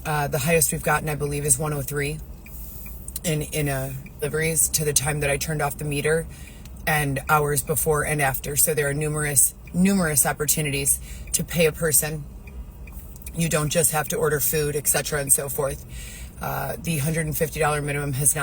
The highest we've gotten, I believe, is 103 in deliveries to the time that I turned off the meter and hours before and after. So there are numerous opportunities to pay a person. You don't just have to order food, etc., and so forth. The $150 minimum has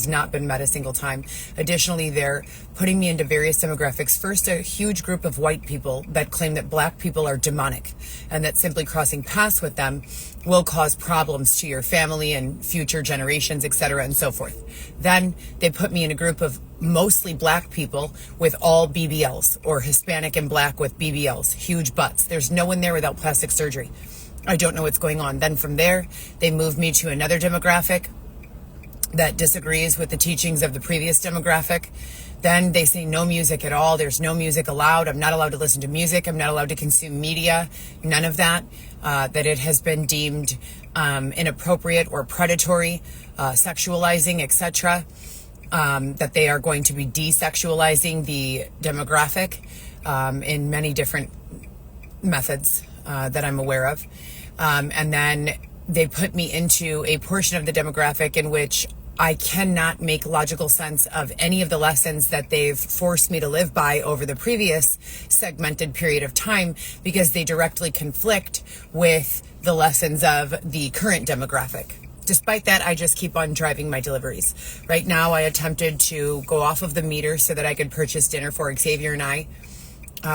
not been met a single time. Additionally, they're putting me into various demographics. First, a huge group of white people that claim that black people are demonic and that simply crossing paths with them will cause problems to your family and future generations, etc., and so forth. Then they put me in a group of mostly black people with all BBLs, or Hispanic and black with BBLs, huge butts. There's no one there without plastic surgery. I don't know what's going on. Then from there, they moved me to another demographic that disagrees with the teachings of the previous demographic. Then they say no music at all. There's no music allowed. I'm not allowed to listen to music. I'm not allowed to consume media. None of that. That it has been deemed inappropriate or predatory, sexualizing, etc. That they are going to be desexualizing the demographic in many different methods that I'm aware of. And then they put me into a portion of the demographic in which I cannot make logical sense of any of the lessons that they've forced me to live by over the previous segmented period of time, because they directly conflict with the lessons of the current demographic. Despite that, I just keep on driving my deliveries. Right now, I attempted to go off of the meter so that I could purchase dinner for Xavier and I.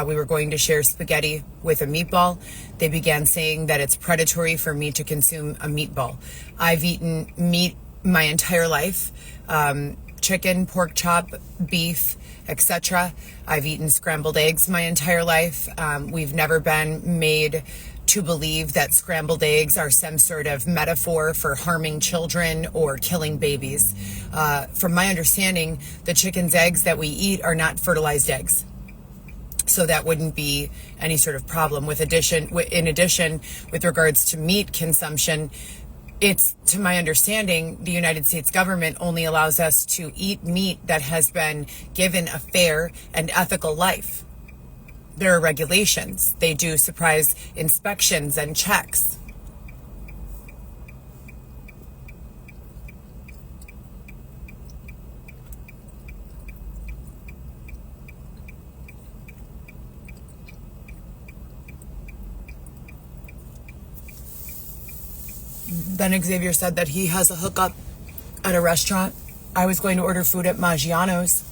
We were going to share spaghetti with a meatball. They began saying that it's predatory for me to consume a meatball. I've eaten meat my entire life, chicken, pork chop, beef, etc. I've eaten scrambled eggs my entire life. We've never been made to believe that scrambled eggs are some sort of metaphor for harming children or killing babies. From my understanding, the chicken's eggs that we eat are not fertilized eggs. So that wouldn't be any sort of problem. In addition, with regards to meat consumption, it's, to my understanding, the United States government only allows us to eat meat that has been given a fair and ethical life. There are regulations. They do surprise inspections and checks. Then Xavier said that he has a hookup at a restaurant. I was going to order food at Maggiano's.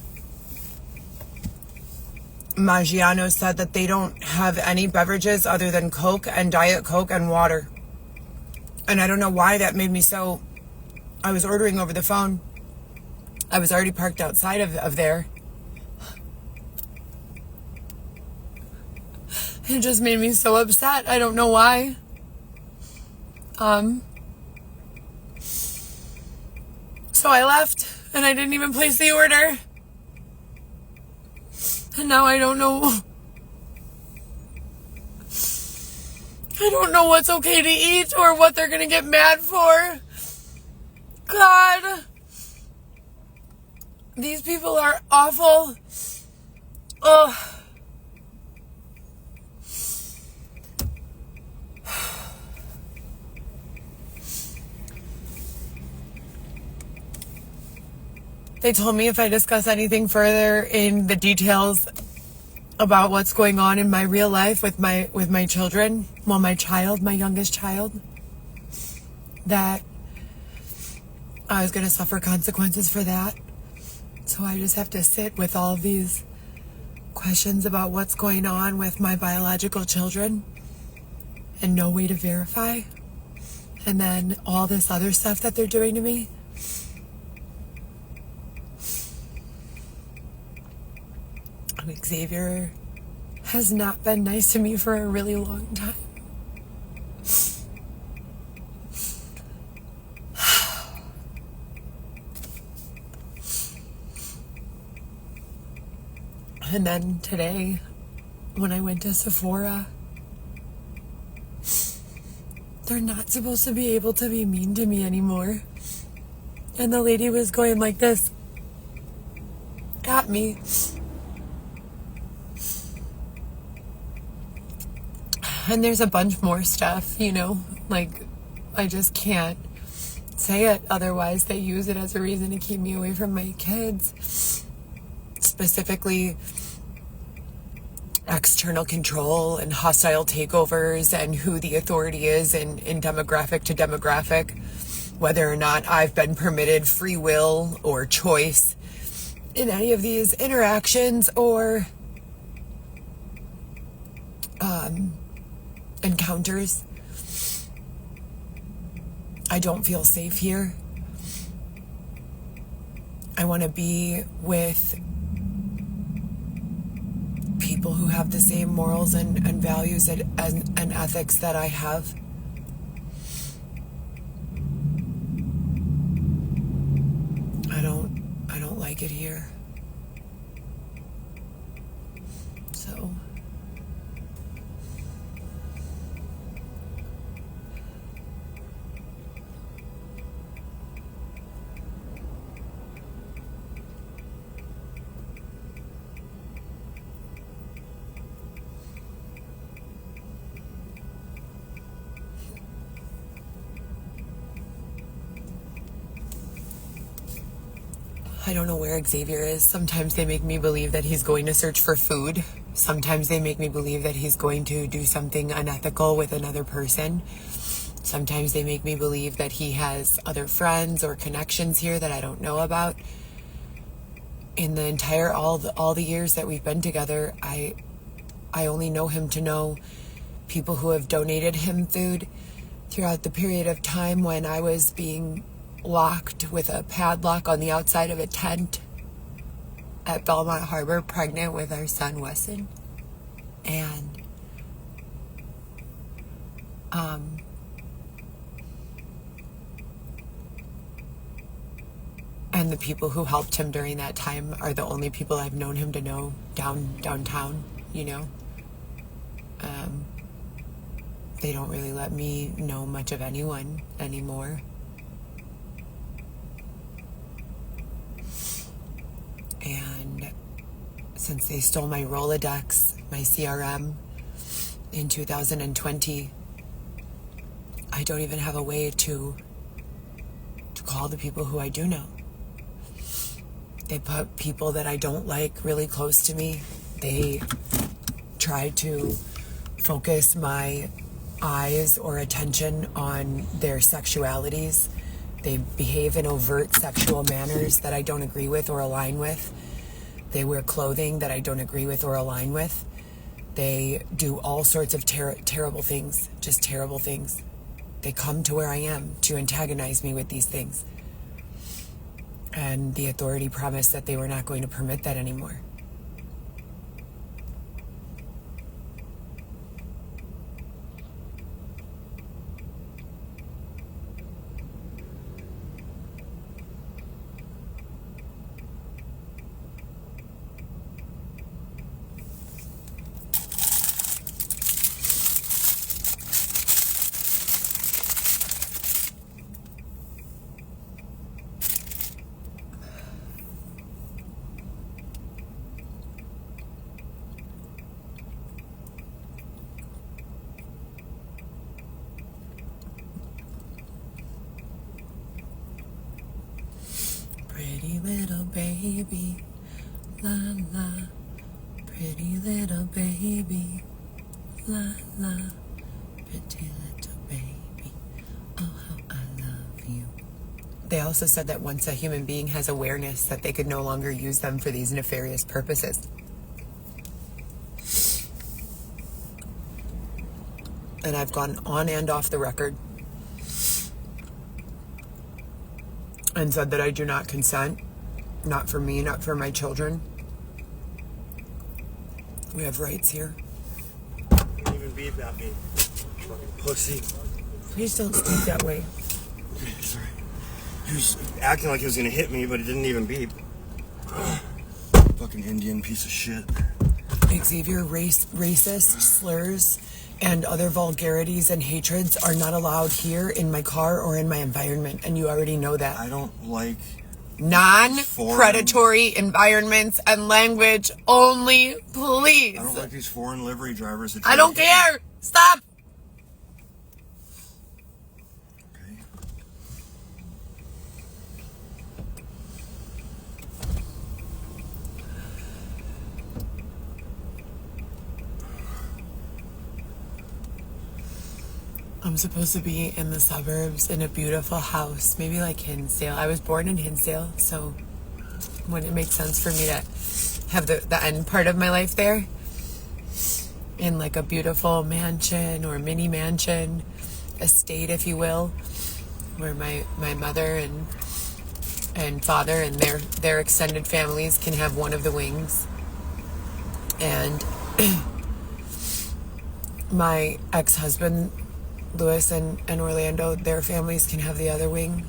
Maggiano's said that they don't have any beverages other than Coke and Diet Coke and water. And I don't know why that made me so... I was ordering over the phone. I was already parked outside of there. It just made me so upset. I don't know why. So I left, and I didn't even place the order. And now I don't know. I don't know what's okay to eat or what they're gonna get mad for. God. These people are awful. Ugh. They told me if I discuss anything further in the details about what's going on in my real life with my children, well, my youngest child, that I was going to suffer consequences for that. So I just have to sit with all of these questions about what's going on with my biological children and no way to verify. And then all this other stuff that they're doing to me. Xavier has not been nice to me for a really long time. And then today, when I went to Sephora, they're not supposed to be able to be mean to me anymore. And the lady was going like this at me. And there's a bunch more stuff, like I just can't say it. Otherwise, they use it as a reason to keep me away from my kids. Specifically, external control and hostile takeovers and who the authority is in demographic to demographic. Whether or not I've been permitted free will or choice in any of these interactions or encounters. I don't feel safe here. I want to be with people who have the same morals and values and ethics that I have. I don't like it here. So I don't know where Xavier is. Sometimes they make me believe that he's going to search for food. Sometimes they make me believe that he's going to do something unethical with another person. Sometimes they make me believe that he has other friends or connections here that I don't know about. In the entire, all the years that we've been together, I only know him to know people who have donated him food throughout the period of time when I was being locked with a padlock on the outside of a tent at Belmont Harbor, pregnant with our son Wesson. And the people who helped him during that time are the only people I've known him to know downtown, you know. They don't really let me know much of anyone anymore. And since they stole my Rolodex, my CRM, in 2020, I don't even have a way to call the people who I do know. They put people that I don't like really close to me. They try to focus my eyes or attention on their sexualities. They behave in overt sexual manners that I don't agree with or align with. They wear clothing that I don't agree with or align with. They do all sorts of terrible things, just terrible things. They come to where I am to antagonize me with these things. And the authority promised that they were not going to permit that anymore. Pretty little baby, la la. Pretty little baby, la la. Pretty little baby, oh how I love you. They also said that once a human being has awareness, that they could no longer use them for these nefarious purposes. And I've gone on and off the record and said that I do not consent. Not for me, not for my children. We have rights here. Didn't even beep at me. Fucking pussy. Please don't speak that way. Sorry. He was acting like he was gonna hit me, but he didn't even beep. Fucking Indian piece of shit. Xavier, racist slurs and other vulgarities and hatreds are not allowed here in my car or in my environment, and you already know that. I don't like non-predatory environments and language only, please. I don't like these foreign livery drivers. I don't care. Stop. I'm supposed to be in the suburbs in a beautiful house, maybe like Hinsdale. I was born in Hinsdale, so wouldn't it make sense for me to have the end part of my life there? In like a beautiful mansion or mini mansion, estate, if you will, where my mother and father and their extended families can have one of the wings. And my ex-husband, Louis, and Orlando, their families can have the other wing.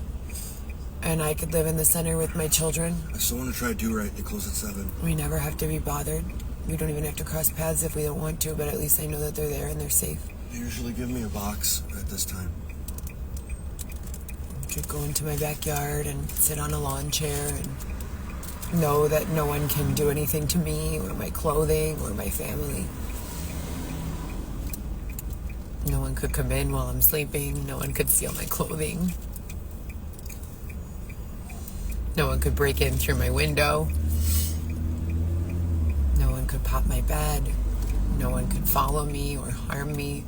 And I could live in the center with my children. I still want to try Do Right. They close at 7. We never have to be bothered. We don't even have to cross paths if we don't want to, but at least I know that they're there and they're safe. They usually give me a box at this time. I could go into my backyard and sit on a lawn chair and know that no one can do anything to me or my clothing or my family. No one could come in while I'm sleeping. No one could steal my clothing. No one could break in through my window. No one could pop my bed. No one could follow me or harm me.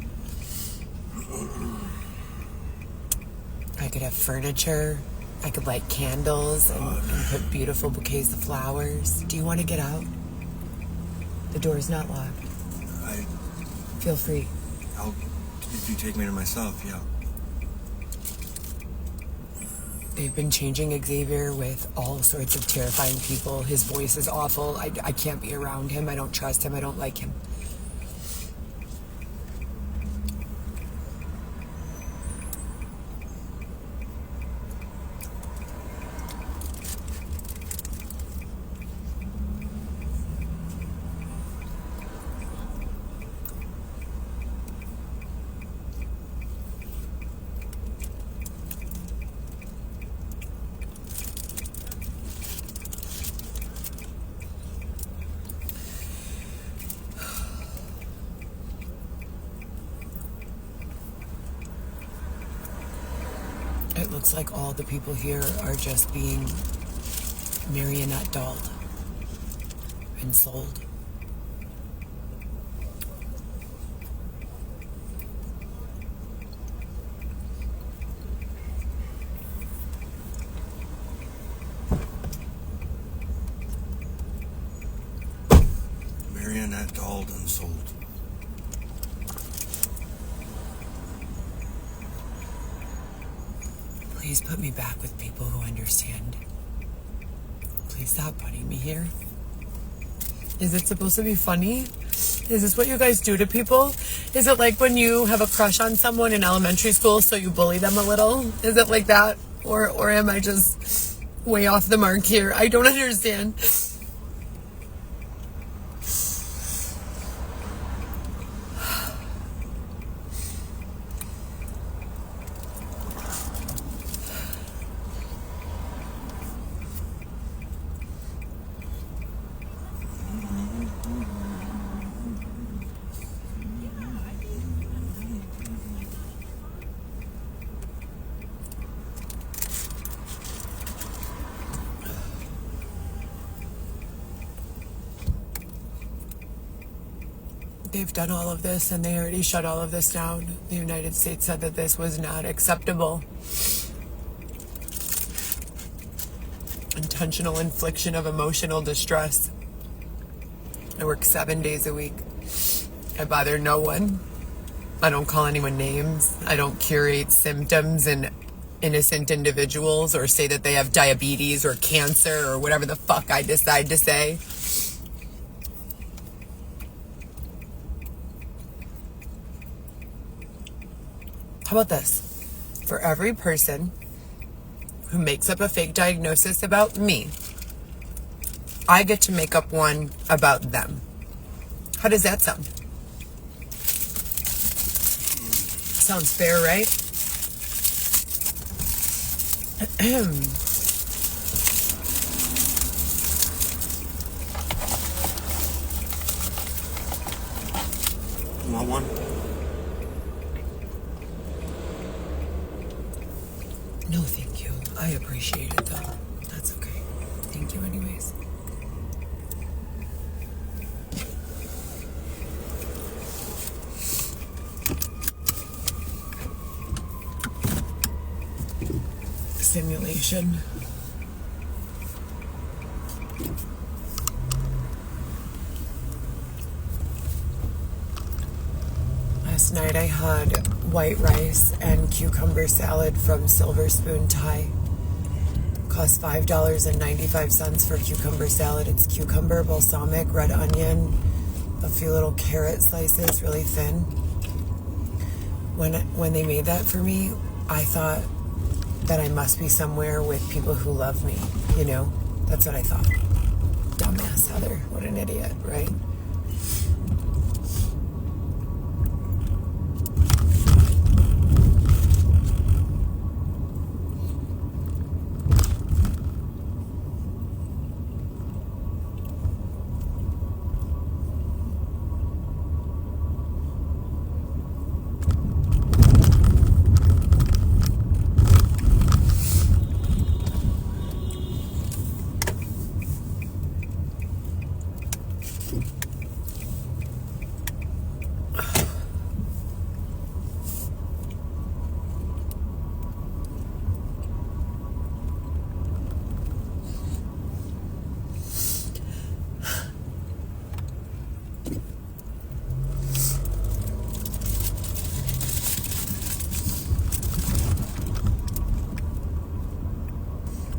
I could have furniture. I could light candles and put beautiful bouquets of flowers. Do you want to get out? The door is not locked. Feel free. If you take me to myself, yeah. They've been changing Xavier with all sorts of terrifying people. His voice is awful. I can't be around him. I don't trust him. I don't like him. It looks like all the people here are just being marionette dolled and sold. Marionette dolled and sold. Please put me back with people who understand. Please stop putting me here. Is it supposed to be funny? Is this what you guys do to people? Is it like when you have a crush on someone in elementary school, so you bully them a little? Is it like that? Or am I just way off the mark here? I don't understand. They've done all of this and they already shut all of this down. The United States said that this was not acceptable. Intentional infliction of emotional distress. I work 7 days a week. I bother no one. I don't call anyone names. I don't curate symptoms in innocent individuals or say that they have diabetes or cancer or whatever the fuck I decide to say. How about this? For every person who makes up a fake diagnosis about me, I get to make up one about them. How does that sound? Sounds fair, right? You want one? No, thank you. I appreciate it, though. That's okay. Thank you anyways. simulation. Last night I had white rice and cucumber salad from Silver Spoon Thai. Cost $5.95 for cucumber salad. It's cucumber, balsamic, red onion, a few little carrot slices, really thin. When they made that for me, I thought that I must be somewhere with people who love me, you know? That's what I thought. Dumbass Heather. What an idiot, right?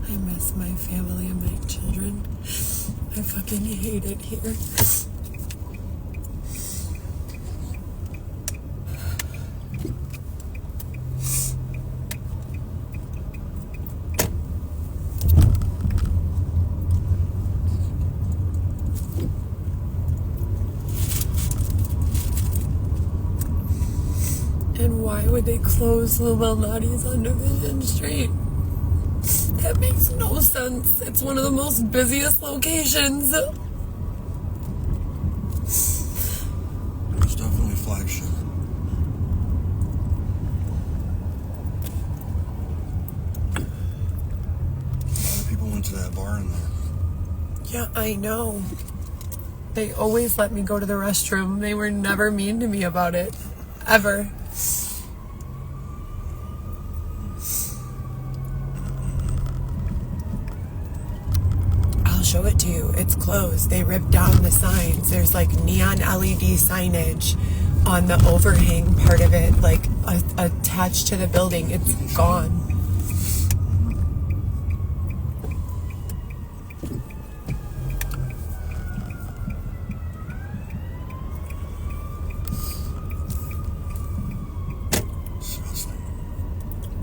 I miss my family and my children. I fucking hate it here. And why would they close Lou Malnati's on Division Street? That makes no sense. It's one of the most busiest locations. It's definitely flagship. A lot of people went to that bar in there. Yeah, I know. They always let me go to the restroom. They were never mean to me about it. Ever. Show it to you. It's closed. They ripped down the signs. There's like neon LED signage on the overhang part of it, like attached to the building. It's gone.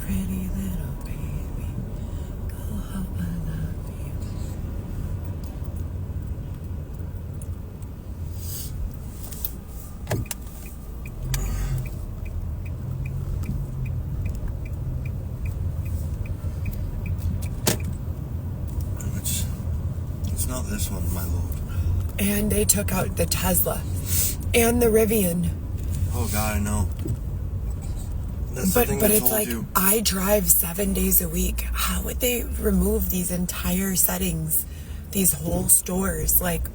Pretty little baby, oh how I love you. It's not this one, my lord. And they took out the Tesla and the Rivian. Oh God, I know. That's But the thing but that it's told like you. I drive 7 days a week. How would they remove these entire settings, these whole stores, like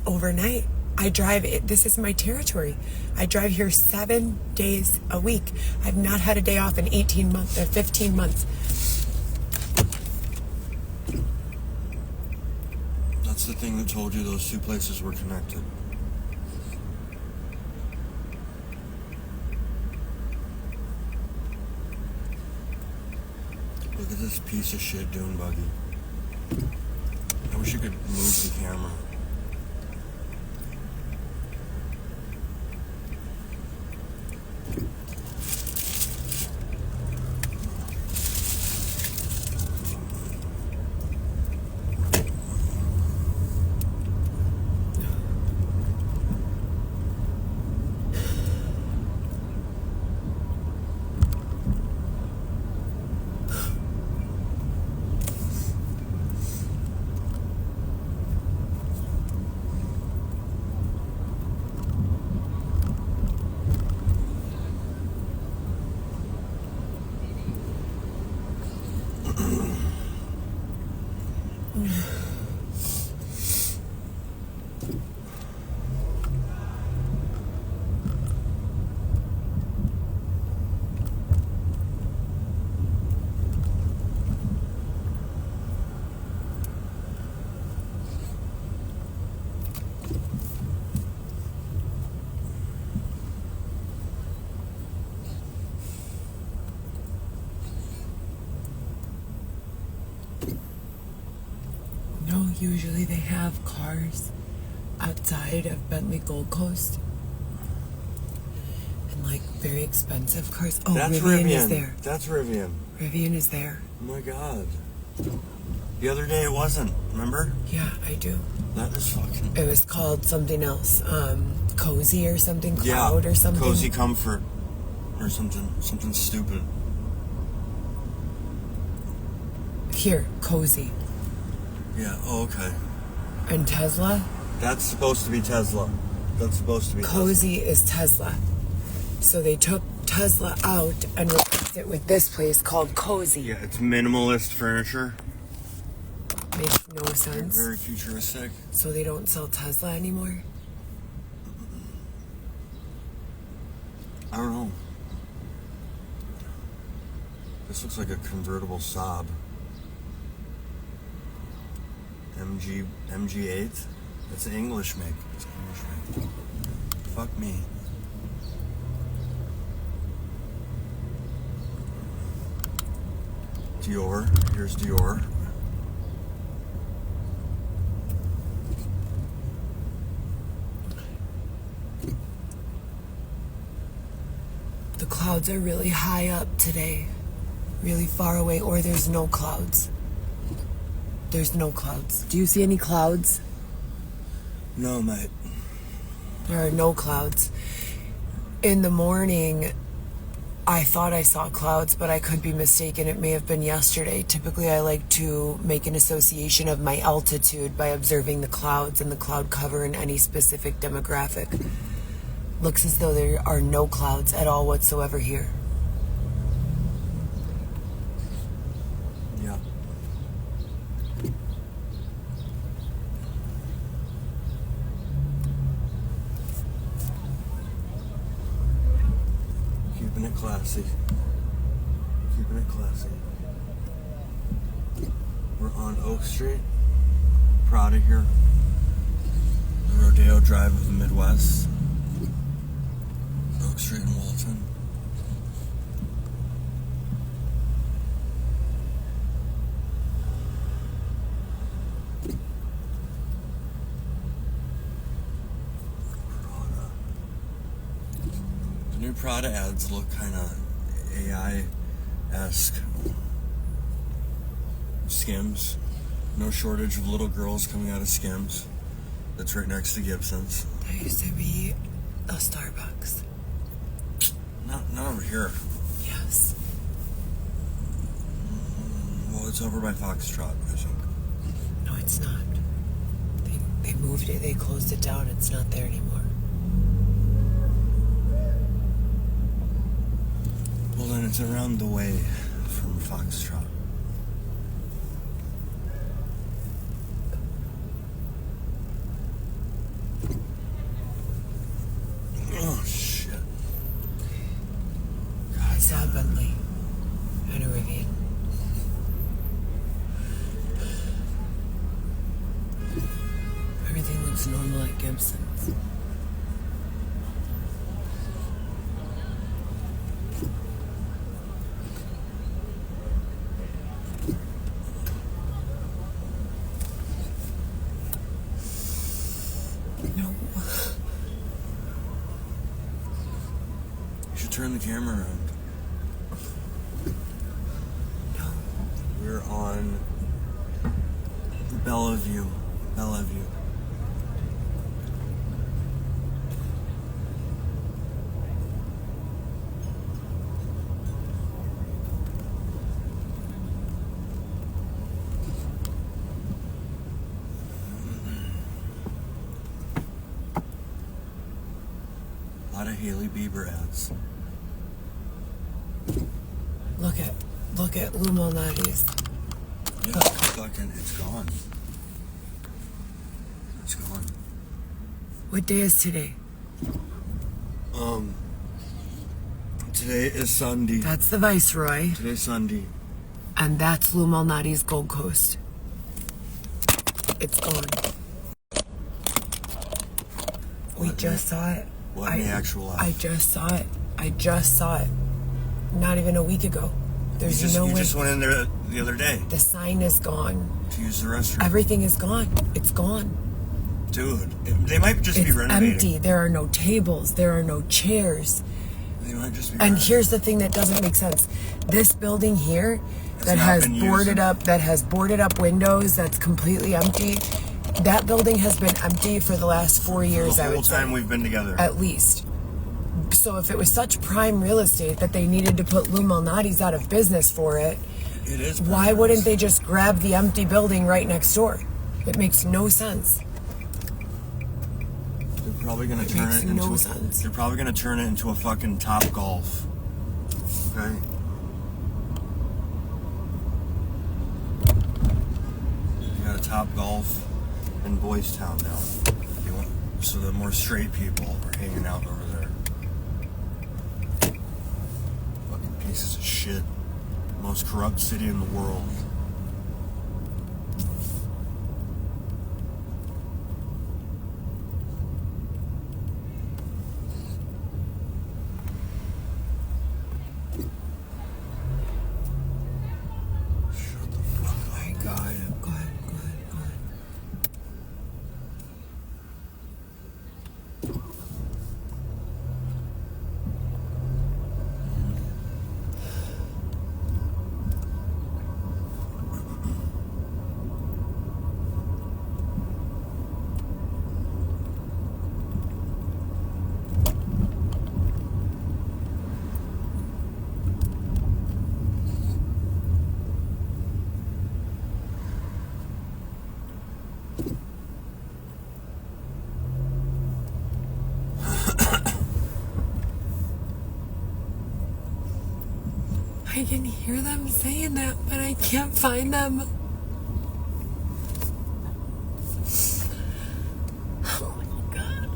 overnight? I drive it. This is my territory. I drive here 7 days a week. I've not had a day off in 18 months or 15 months. That's the thing that told you those two places were connected. Look at this piece of shit dune buggy. I wish you could move the camera. usually they have cars outside of Bentley Gold Coast. And like very expensive cars. Oh, That's Rivian is there. That's Rivian. Rivian is there. Oh my god. The other day it wasn't, remember? Yeah, I do. That is fucking... It was called something else. Cozy or something, Cloud or something. Cozy Comfort or something stupid. Here, Cozy. Yeah, oh, okay. And Tesla? That's supposed to be Tesla. That's supposed to be Cozy is Tesla. So they took Tesla out and replaced it with this place called Cozy. Yeah, it's minimalist furniture. Makes no sense. Very futuristic. So they don't sell Tesla anymore? I don't know. This looks like a convertible Saab. MG8? It's an English make. It's an English make. Fuck me. Dior. Here's Dior. The clouds are really high up today. Really far away, or there's no clouds. There's no clouds. Do you see any clouds? No, mate. There are no clouds. In the morning, I thought I saw clouds, but I could be mistaken. It may have been yesterday. Typically, I like to make an association of my altitude by observing the clouds and the cloud cover in any specific demographic. Looks as though there are no clouds at all whatsoever here. Yeah. Keeping it classy. Keeping it classy. We're on Oak Street. Proud of here. The Rodeo Drive of the Midwest. Oak Street in Walton. Prada. The new Prada ads look kind of AI-esque. Skims. No shortage of little girls coming out of Skims. That's right next to Gibson's. There used to be a Starbucks. Not over here. Yes. Well, it's over by Foxtrot, I think. No, it's not. They moved it. They closed it down. It's not there anymore. Well, then it's around the way from Foxtrot. Oh, shit. I saw a Bentley and a Rivian. Everything looks normal at Gibson's. No. You should turn the camera around. No. We're on Bellevue. Bellevue. A lot of Hailey Bieber ads. Look at Lou Malnati's. Yeah, fucking, it's gone. It's gone. What day is today? Today is Sunday. That's the Viceroy. Today's Sunday. And that's Lou Malnati's Gold Coast. It's gone. We just saw it. What in the actual life? I just saw it. I just saw it. Not even a week ago. There's you no way. just went in there the other day. The sign is gone. To use the restroom. Everything is gone. It's gone. Dude, they might just be It's renovating. empty. There are no tables. There are no chairs. They might just be And here's the thing that doesn't make sense. This building here that has boarded up windows, that's completely empty. That building has been empty for the last 4 years, I would say. The whole time we've been together. At least. So if it was such prime real estate that they needed to put Lou Malnati's out of business for it, it is. Why wouldn't they just grab the empty building right next door? It makes no sense. They're probably gonna turn it into. No sense. They're probably gonna turn it into a fucking Top Golf. Okay. You got a Top Golf in Boys Town now. So the more straight people are hanging out over there. Fucking pieces of shit. Most corrupt city in the world. Shut the fuck up. My God. Go ahead. I can hear them saying that, but I can't find them. Oh my God.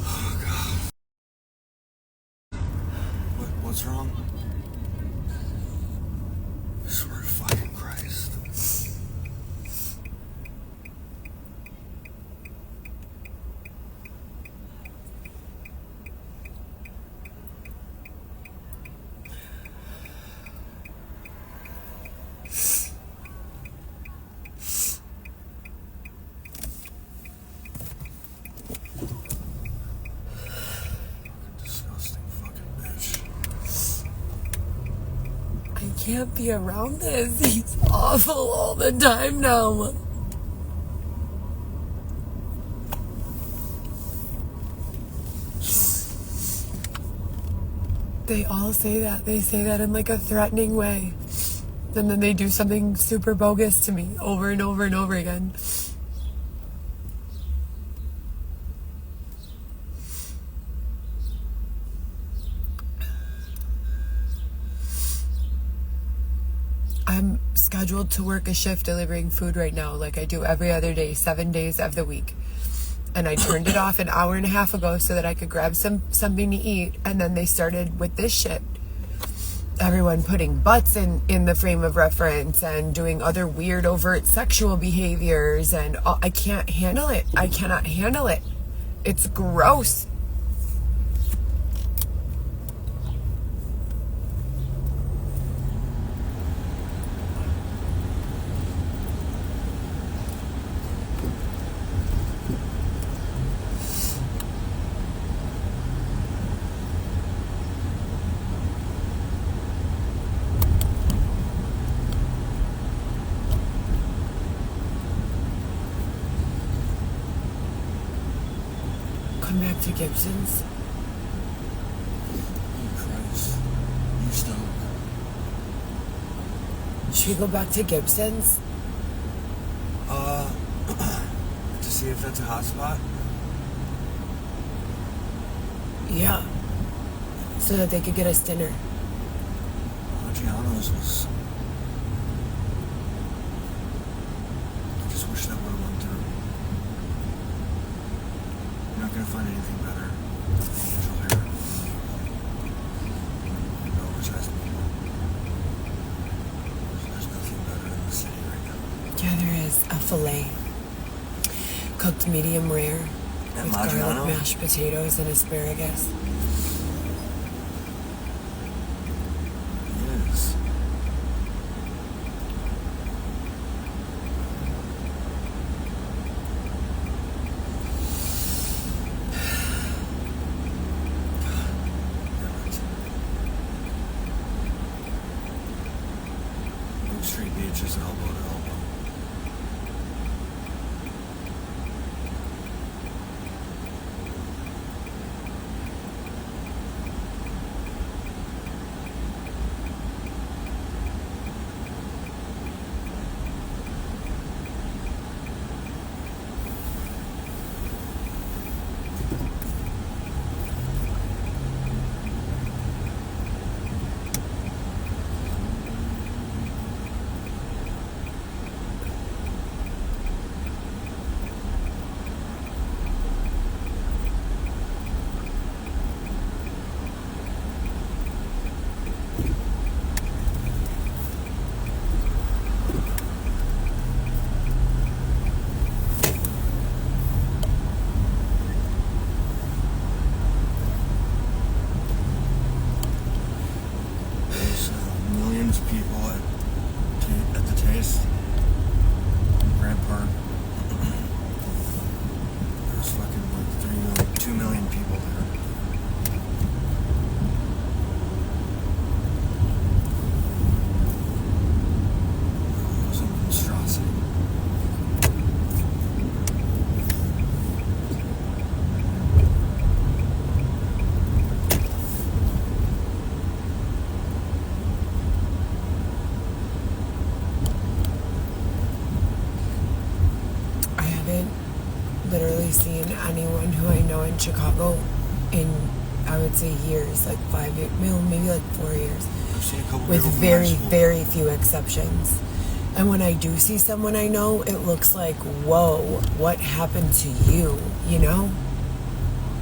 Oh God. What's wrong? I swear to fucking Christ. I can't be around this. He's awful all the time now. They all say that. They say that in like a threatening way. And then they do something super bogus to me over and over and over again. I'm scheduled to work a shift delivering food right now, like I do every other day, 7 days of the week. And I turned it off an hour and a half ago so that I could grab something to eat. And then they started with this shit. Everyone putting butts in the frame of reference and doing other weird overt sexual behaviors. And I can't handle it. I cannot handle it. It's gross. Come back to Gibson's. Oh Christ. You stop. Should we go back to Gibson's? To see if that's a hot spot? Yeah. So that they could get us dinner. Giano's was... I just wish that would have went through. You're not gonna find anything better than angel hair. And oversized people. There's nothing better in the city right now. Yeah, there is a filet. Cooked medium rare. At With Maggiano? garlic mashed potatoes and asparagus. Street Beach is elbow to elbow. People at the Taste in Grant Park. There's fucking like 2 million people there. It was a monstrosity. Literally seen anyone who I know in Chicago in, I would say, years, like 5 years, maybe like 4 years, I've seen a couple with people from high very, school. very few exceptions. And when I do see someone I know, it looks like, whoa, what happened to you, you know?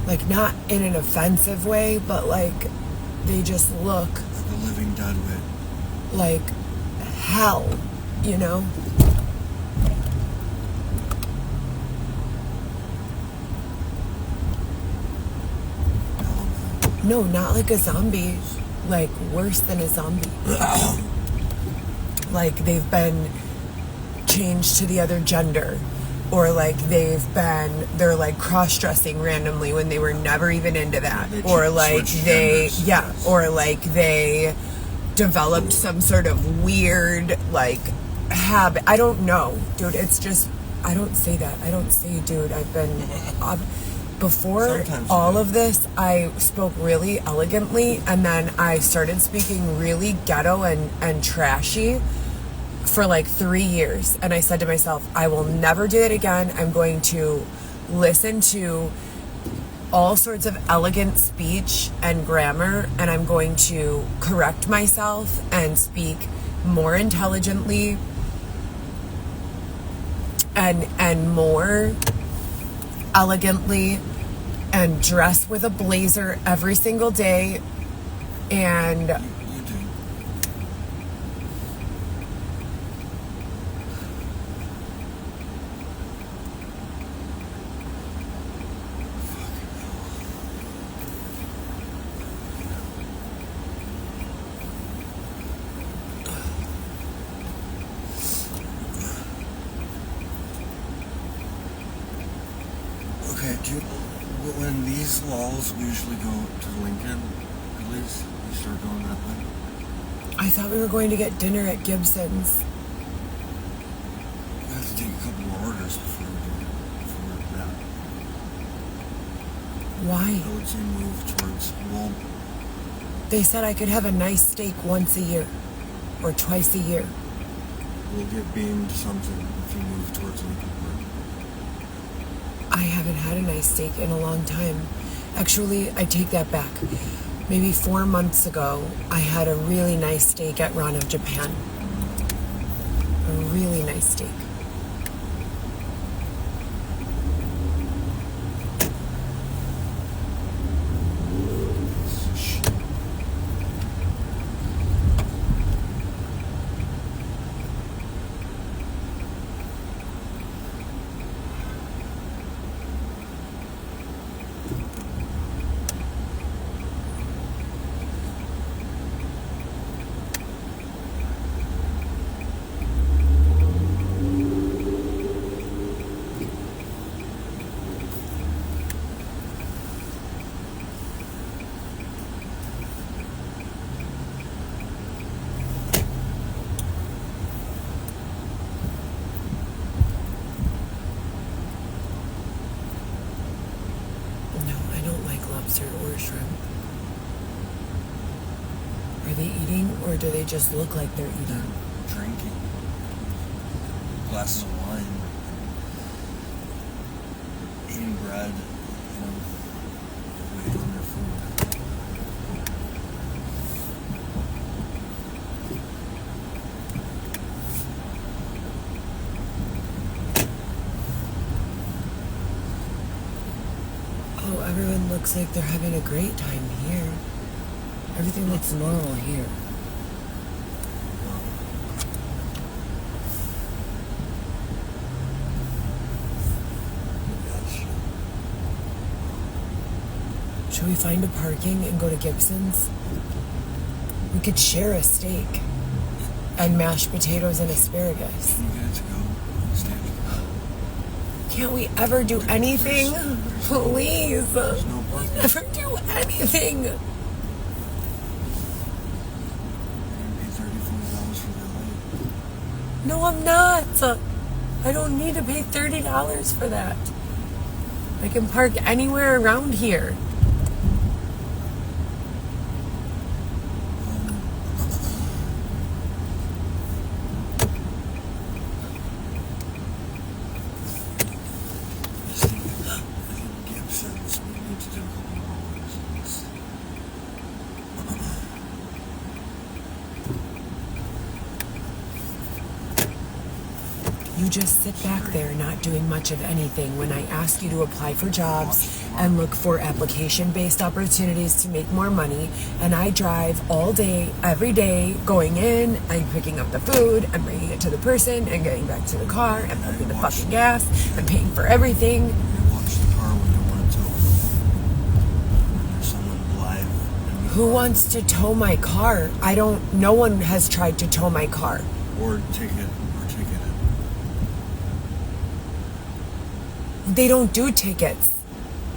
Like, not in an offensive way, but like, they just look Like a living dead weight. like hell, you know? No, not like a zombie. Like, worse than a zombie. Like, they've been changed to the other gender. Or, like, they're, like, cross-dressing randomly when they were never even into that. Or, like, or, like, they developed some sort of weird, like, habit. I don't know, dude. It's just, I don't say that. I don't say, dude, I've been... Before Sometimes all of this, I spoke really elegantly, and then I started speaking really ghetto and trashy for like 3 years. And I said to myself, I will never do it again. I'm going to listen to all sorts of elegant speech and grammar, and I'm going to correct myself and speak more intelligently and more elegantly, and dress with a blazer every single day, and You do. Okay, when these lulls usually go to Lincoln, at least you start going that way. I thought we were going to get dinner at Gibson's. We have to take a couple more orders before that. Why? I would say move towards, well, They said I could have a nice steak once a year or twice a year. we'll get beamed something if you move towards Lincoln Park. I haven't had a nice steak in a long time. Actually, I take that back. Maybe 4 months ago, I had a really nice steak at Ron of Japan. A really nice steak. lobster or shrimp. Are they eating, or do they just look like they're eating? Drinking. Glasses of wine. Eating bread. Waiting on their food. Oh, everyone looks like they're having a great time here. Everything looks normal here. Should we find a parking and go to Gibson's? We could share a steak and mashed potatoes and asparagus. Can you get it to go? Steak? Can't we ever do anything? Please. There's no parking. Never do anything. You're gonna pay $30, $40 for their light. No, I'm not. I don't need to pay $30 for that. I can park anywhere around here. You just sit back there not doing much of anything when I ask you to apply for jobs and look for application-based opportunities to make more money, and I drive all day, every day, going in and picking up the food and bringing it to the person and getting back to the car and pumping the fucking gas and paying for everything. You watch the car when you want it to. When there's someone live. Who wants to tow my car? No one has tried to tow my car. Or ticket it. They don't do tickets.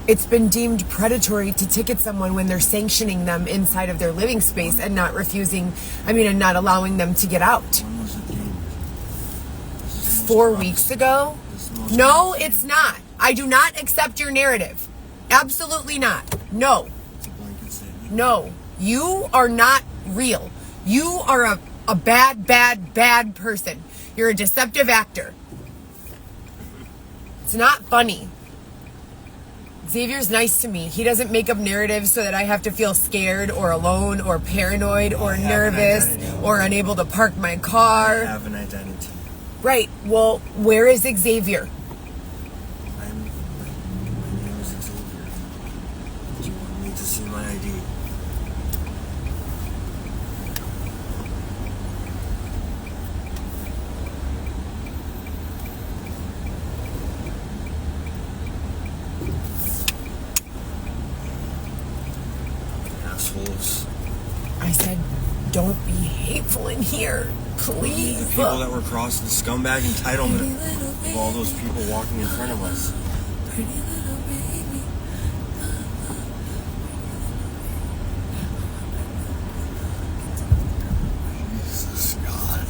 It's been deemed predatory to ticket someone when they're sanctioning them inside of their living space and not and not allowing them to get out. When was it deemed? 4 weeks ago? No, it's not. I do not accept your narrative. Absolutely not. No. It's a blanket statement. No. You are not real. You are a bad person. You're a deceptive actor. It's not funny. Xavier's nice to me. He doesn't make up narratives so that I have to feel scared or alone or paranoid or nervous or unable to park my car. I have an identity. Right. Well, where is Xavier? My name is Xavier. Do you want me to see my ID? Assholes. I said, don't be hateful in here. Please. The people that were crossing the scumbag entitlement of all those people walking in front of us. Pretty little baby. Jesus God.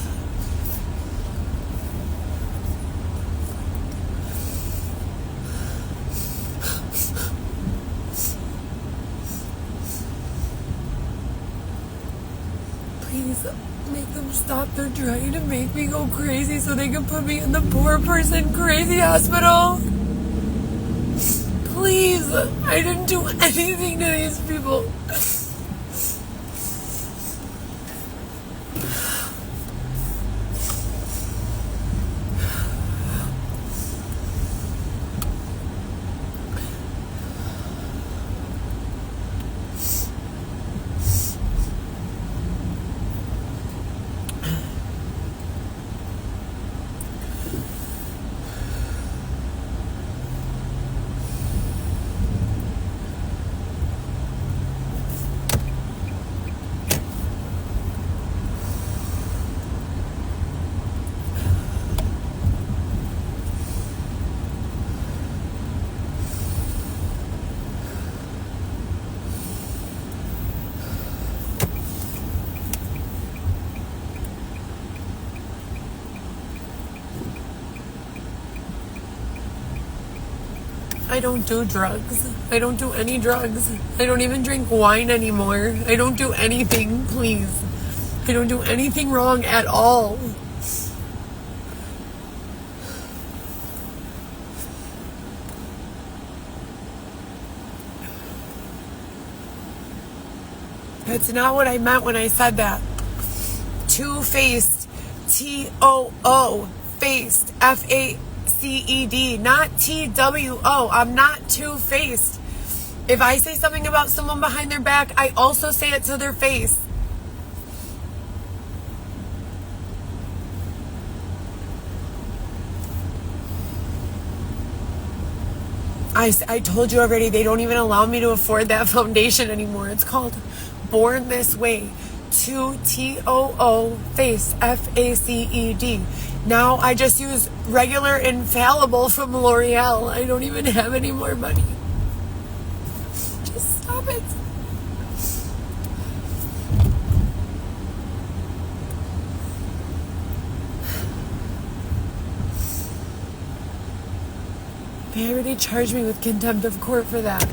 Please make them stop. They're trying to make me go crazy so they can put me in the poor person crazy hospital. Please. I didn't do anything to these people. I don't do drugs. I don't do any drugs. I don't even drink wine anymore. I don't do anything, please. I don't do anything wrong at all. That's not what I meant when I said that. Two-faced, T-O-O, faced, F-A-C-E-D, not T-W-O. I'm not two-faced. If I say something about someone behind their back, I also say it to their face. I told you already, they don't even allow me to afford that foundation anymore. It's called Born This Way. 2-T-O-O, face, F-A-C-E-D. Now I just use regular Infallible from L'Oreal. I don't even have any more money. Just stop it. They already charged me with contempt of court for that.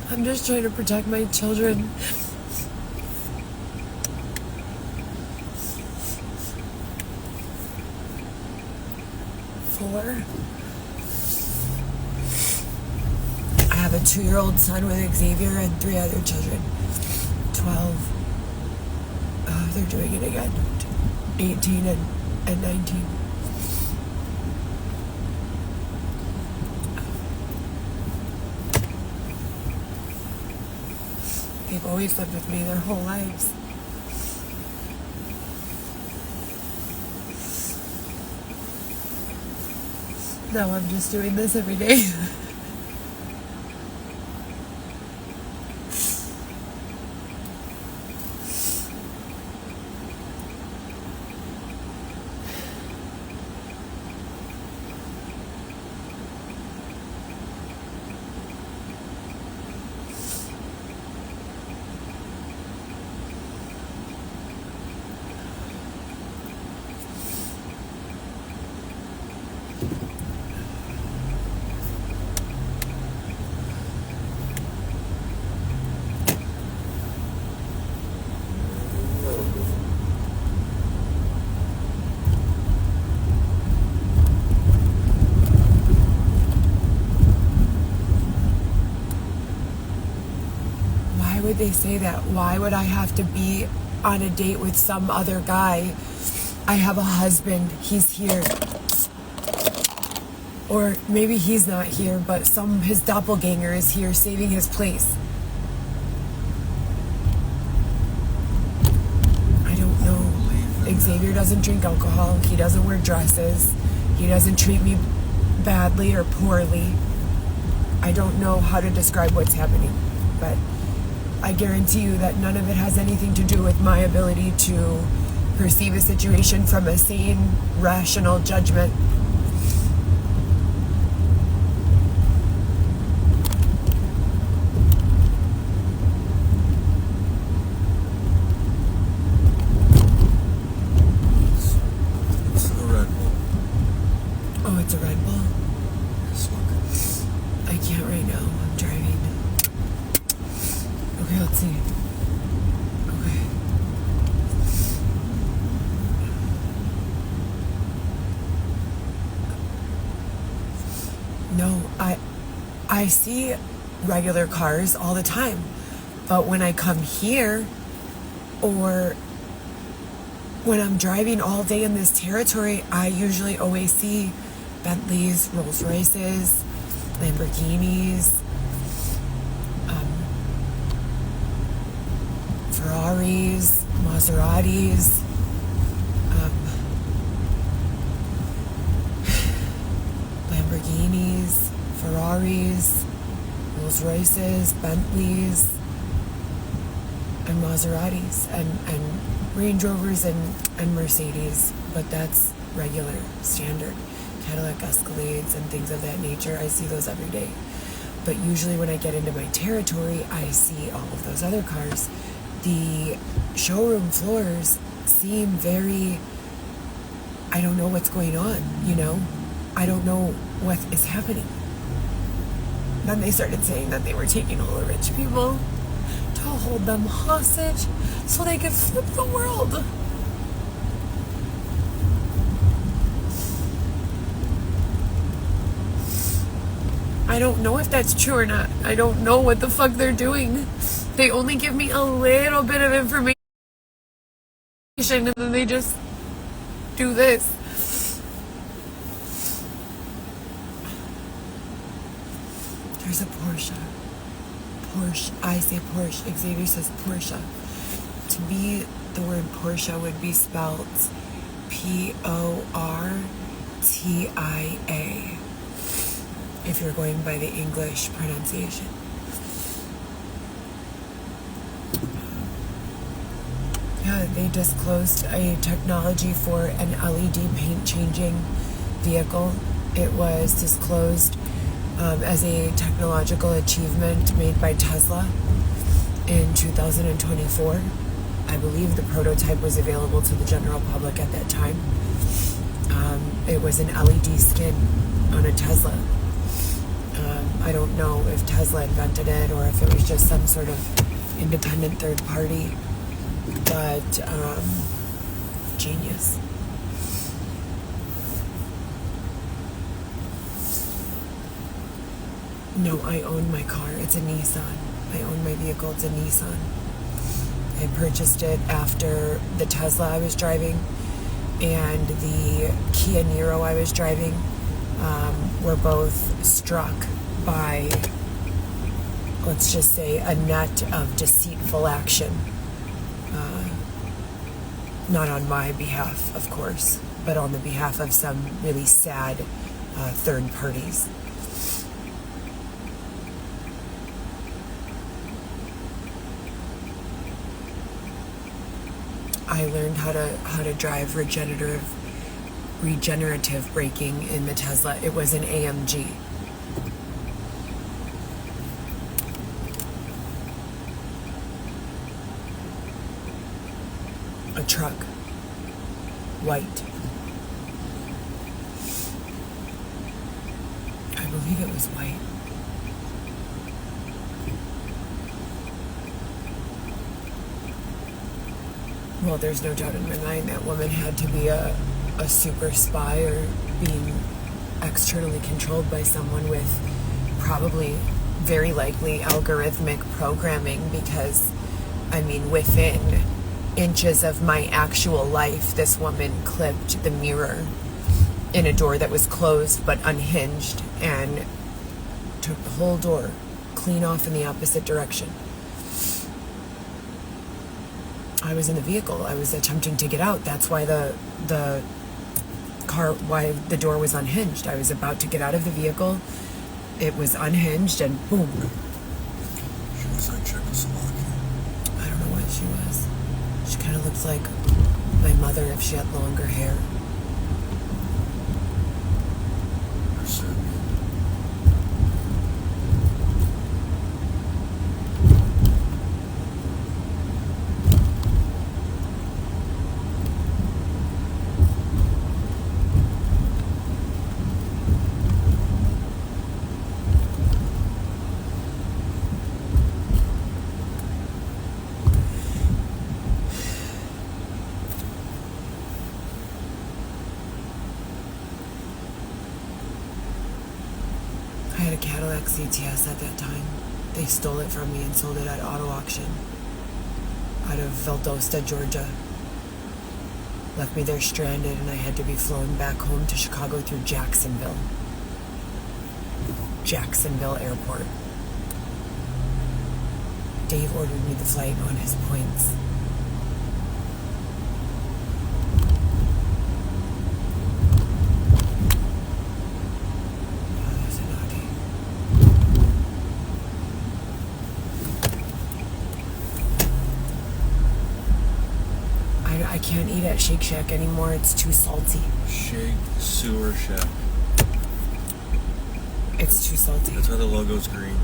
I'm just trying to protect my children. Four. I have a 2-year-old son with Xavier and 3 other children. 12. Oh, they're doing it again. 18 and 19. They've always lived with me their whole lives. Now I'm just doing this every day. Why would they say that? Why would I have to be on a date with some other guy? I have a husband. He's here. Or maybe he's not here, but his doppelganger is here saving his place. I don't know. Xavier doesn't drink alcohol. He doesn't wear dresses. He doesn't treat me badly or poorly. I don't know how to describe what's happening, but I guarantee you that none of it has anything to do with my ability to perceive a situation from a sane, rational judgment. It's a Red Bull. Oh, it's a Red Bull? Smoke it. I can't right now. I'm driving. Okay, let's see. Okay. No, I see regular cars all the time. But when I come here, or when I'm driving all day in this territory, I usually always see Bentleys, Rolls Royces, Lamborghinis, Ferraris, Maseratis, Lamborghinis, Ferraris, Rolls Royces, Bentleys, and Maseratis, and Range Rovers and Mercedes, but that's regular, standard. Cadillac Escalades and things of that nature, I see those every day. But usually when I get into my territory, I see all of those other cars. The showroom floors seem very, I don't know what's going on, you know? I don't know what is happening. Then they started saying that they were taking all the rich people to hold them hostage so they could flip the world. I don't know if that's true or not. I don't know what the fuck they're doing. They only give me a little bit of information and then they just do this. There's a Porsche. I say Porsche. Xavier says Porsche. To me, the word Porsche would be spelled Portia. If you're going by the English pronunciation. Yeah, they disclosed a technology for an LED paint changing vehicle. It was disclosed as a technological achievement made by Tesla in 2024. I believe the prototype was available to the general public at that time. It was an LED skin on a Tesla. I don't know if Tesla invented it or if it was just some sort of independent third party, but genius. No, I own my car. It's a Nissan. I own my vehicle. It's a Nissan. I purchased it after the Tesla I was driving and the Kia Niro I was driving were both struck by, let's just say, a net of deceitful action. Not on my behalf, of course, but on the behalf of some really sad third parties. I learned how to drive regenerative braking in the Tesla. It was an AMG. A truck. White. I believe it was white. Well, there's no doubt in my mind that woman had to be a super spy or being externally controlled by someone with probably, very likely, algorithmic programming because, I mean, within inches of my actual life, this woman clipped the mirror in a door that was closed but unhinged and took the whole door clean off in the opposite direction. I was in the vehicle. I was attempting to get out. That's why the door was unhinged. I was about to get out of the vehicle. It was unhinged and boom. She was like Czechoslovakian. I don't know what she was. She kind of looks like my mother if she had longer hair. Or Serbian. I had a Cadillac CTS at that time. They stole it from me and sold it at auto auction out of Valdosta, Georgia. Left me there stranded and I had to be flown back home to Chicago through Jacksonville Airport. Dave ordered me the flight on his points. I can't eat at Shake Shack anymore. It's too salty. Shake Sewer Shack. It's too salty. That's why the logo's green.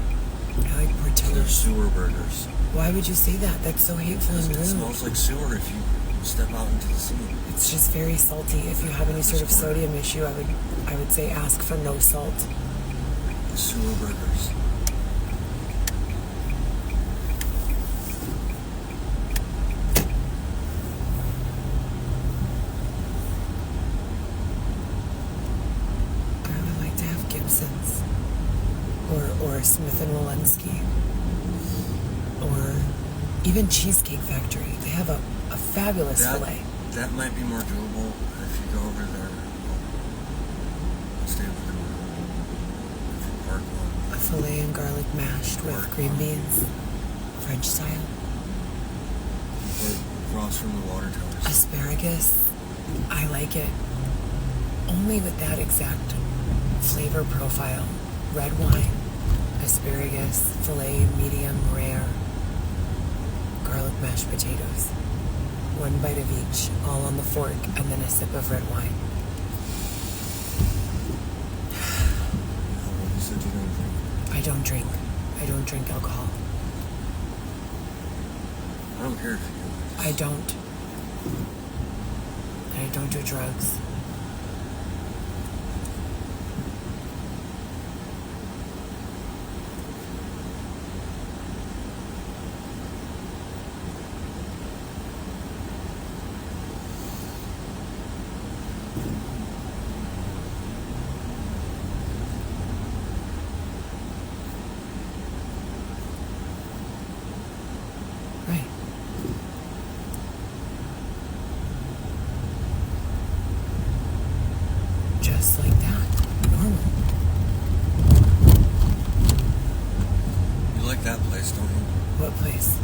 I like They're Portillo's. sewer burgers. Why would you say that? That's so hateful and rude. It smells like sewer if you Step out into the sea. It's just very salty. If you have any sort of sodium issue, I would say ask for no salt. The sewer burgers. I would like to have Gibson's or Smith and Walensky or even Cheesecake Factory. They have a fabulous filet. That might be more doable if you go over there. Stay over there. If you park one. A filet and garlic mashed with green beans, French style. Across from the water towers. Asparagus, I like it. Only with that exact flavor profile. Red wine, asparagus, filet, medium, rare, garlic mashed potatoes. One bite of each, all on the fork, and then a sip of red wine. You said you don't drink. I don't drink. I don't drink alcohol. I don't care if you do. I don't. And I don't do drugs. Right. Just like that. Normal. You like that place, don't you? What place?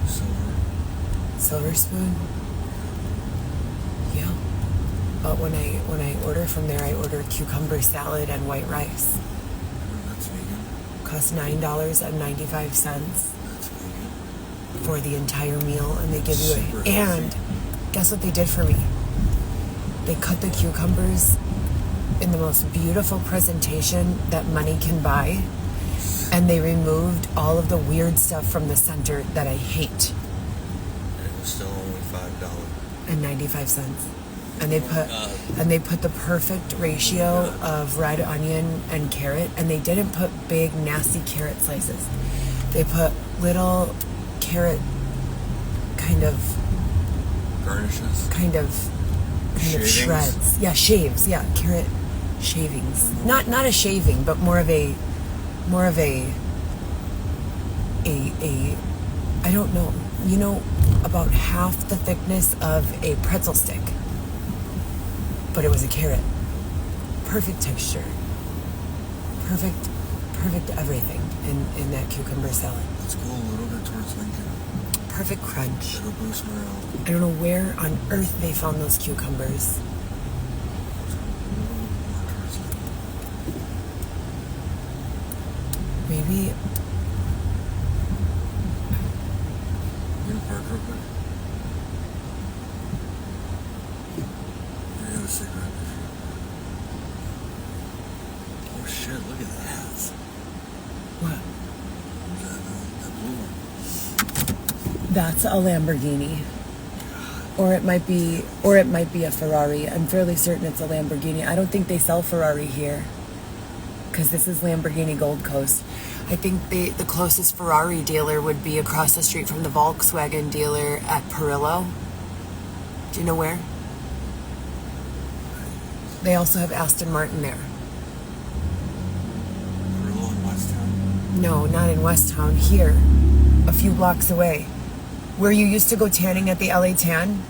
Silver Spoon? Yeah. But when I order from there, I order cucumber salad and white rice. Oh, that's vegan. Costs $9.95 That's vegan. for the entire meal, and they give you Super it. And guess what they did for me? They cut the cucumbers in the most beautiful presentation that money can buy, and they removed all of the weird stuff from the center that I hate. And it was still only $5.95. And they put the perfect ratio Oh my God. of red onion and carrot, and they didn't put big nasty carrot slices. They put little carrot kind of garnishes. Shavings? Shreds. Yeah, shaves. Yeah, carrot shavings. Not a shaving, but more of a I don't know. You know, about half the thickness of a pretzel stick. But it was a carrot. Perfect texture. Perfect everything in that cucumber salad. Let's go a little bit towards Lincoln. Perfect crunch. It'll boost morale. I don't know where on earth they found those cucumbers. Maybe. You gonna park real quick? I got a cigarette. Oh shit, look at that. What? That blue one. That's a Lamborghini. Or it might be a Ferrari. I'm fairly certain it's a Lamborghini. I don't think they sell Ferrari here, because this is Lamborghini Gold Coast. I think the closest Ferrari dealer would be across the street from the Volkswagen dealer at Perillo. Do you know where? They also have Aston Martin there. Perillo in Westtown. No, not in Westtown. Here, a few blocks away. Where you used to go tanning at the LA Tan,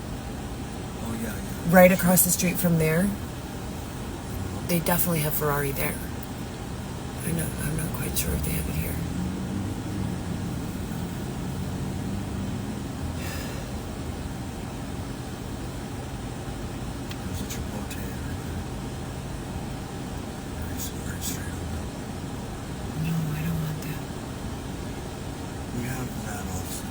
Oh yeah. right across the street from there. They definitely have Ferrari there. I'm not quite sure if they have it here. There's a Chipotle right there. Very straight up. No, I don't want that. We have that also.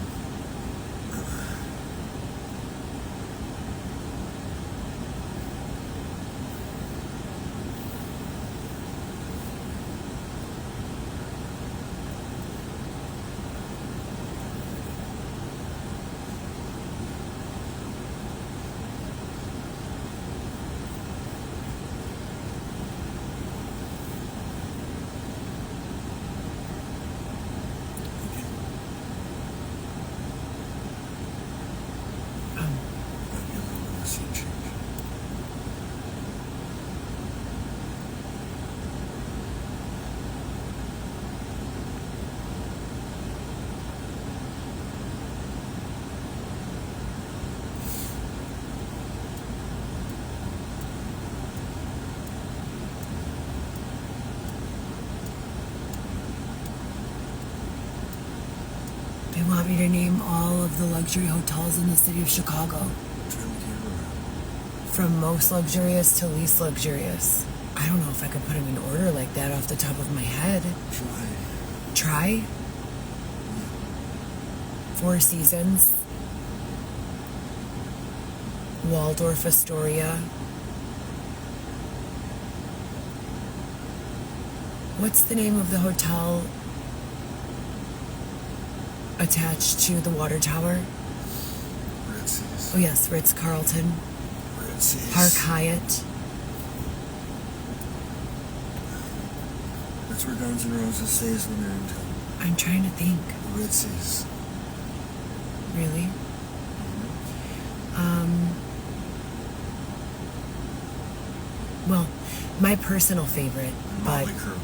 want me to name all of the luxury hotels in the city of Chicago? Turn the camera around. From most luxurious to least luxurious. I don't know if I could put them in order like that off the top of my head. Try? Four Seasons. Waldorf Astoria. What's the name of the hotel attached to the water tower? Ritzy's. Oh yes, Ritz-Carlton. Ritzy's. Park Hyatt. That's where Guns N' Roses stays when they're in town. I'm trying to think. Ritzy's. Really? Well, my personal favorite, Motley Crue.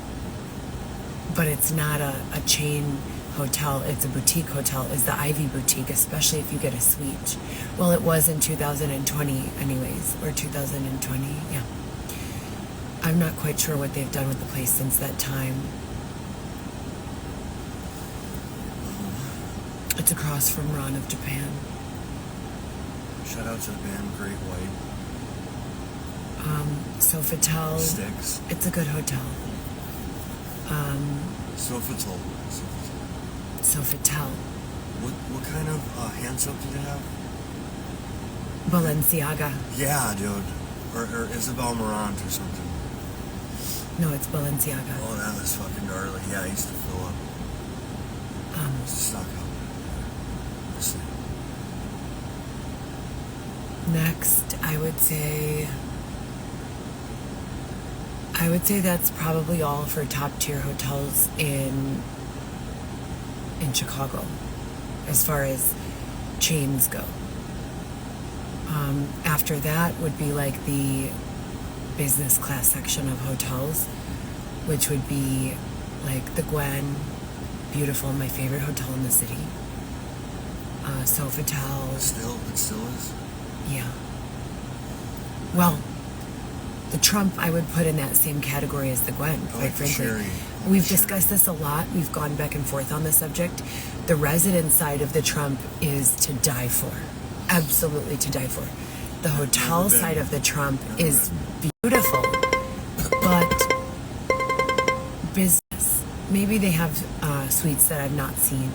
but it's not a chain hotel, it's a boutique hotel, is the Ivy Boutique, especially if you get a suite. Well, it was in 2020 anyways, or 2020, yeah. I'm not quite sure what they've done with the place since that time. It's across from Ron of Japan. Shout out to the band Great White. Sofitel. Sticks. It's a good hotel. Sofitel. Sofitel. What kind of hand soap do they have? Balenciaga. Yeah, dude. Or Isabel Marant or something. No, it's Balenciaga. Oh, that was fucking gnarly. Yeah, I used to fill up. Stock up. Let's see. Next, I would say that's probably all for top tier hotels in Chicago, as far as chains go. After that would be like the business class section of hotels, which would be like the Gwen, beautiful, my favorite hotel in the city. Sofitel. It still is? Yeah. Well, the Trump I would put in that same category as the Gwen, quite frankly. Sherry. We've discussed this a lot. We've gone back and forth on the subject. The residence side of the Trump is to die for. Absolutely to die for. The hotel side of the Trump is beautiful, but business. Maybe they have suites that I've not seen.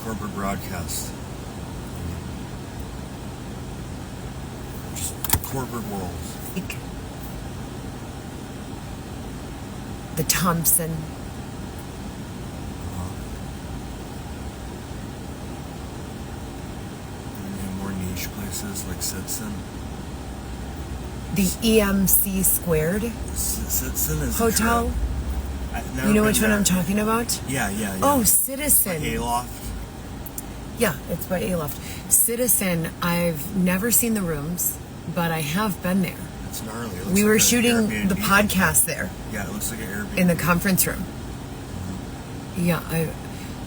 Corporate broadcast. Just corporate world. The Thompson. And more niche places like Citizen. The EMC Squared Citizen is Hotel. You know which one I'm talking about? Yeah. Oh, Citizen. Aloft. Yeah, it's by Aloft. Citizen, I've never seen the rooms, but I have been there. It's gnarly. We were shooting the podcast there. Yeah, it looks like an Airbnb. In the conference room. Yeah,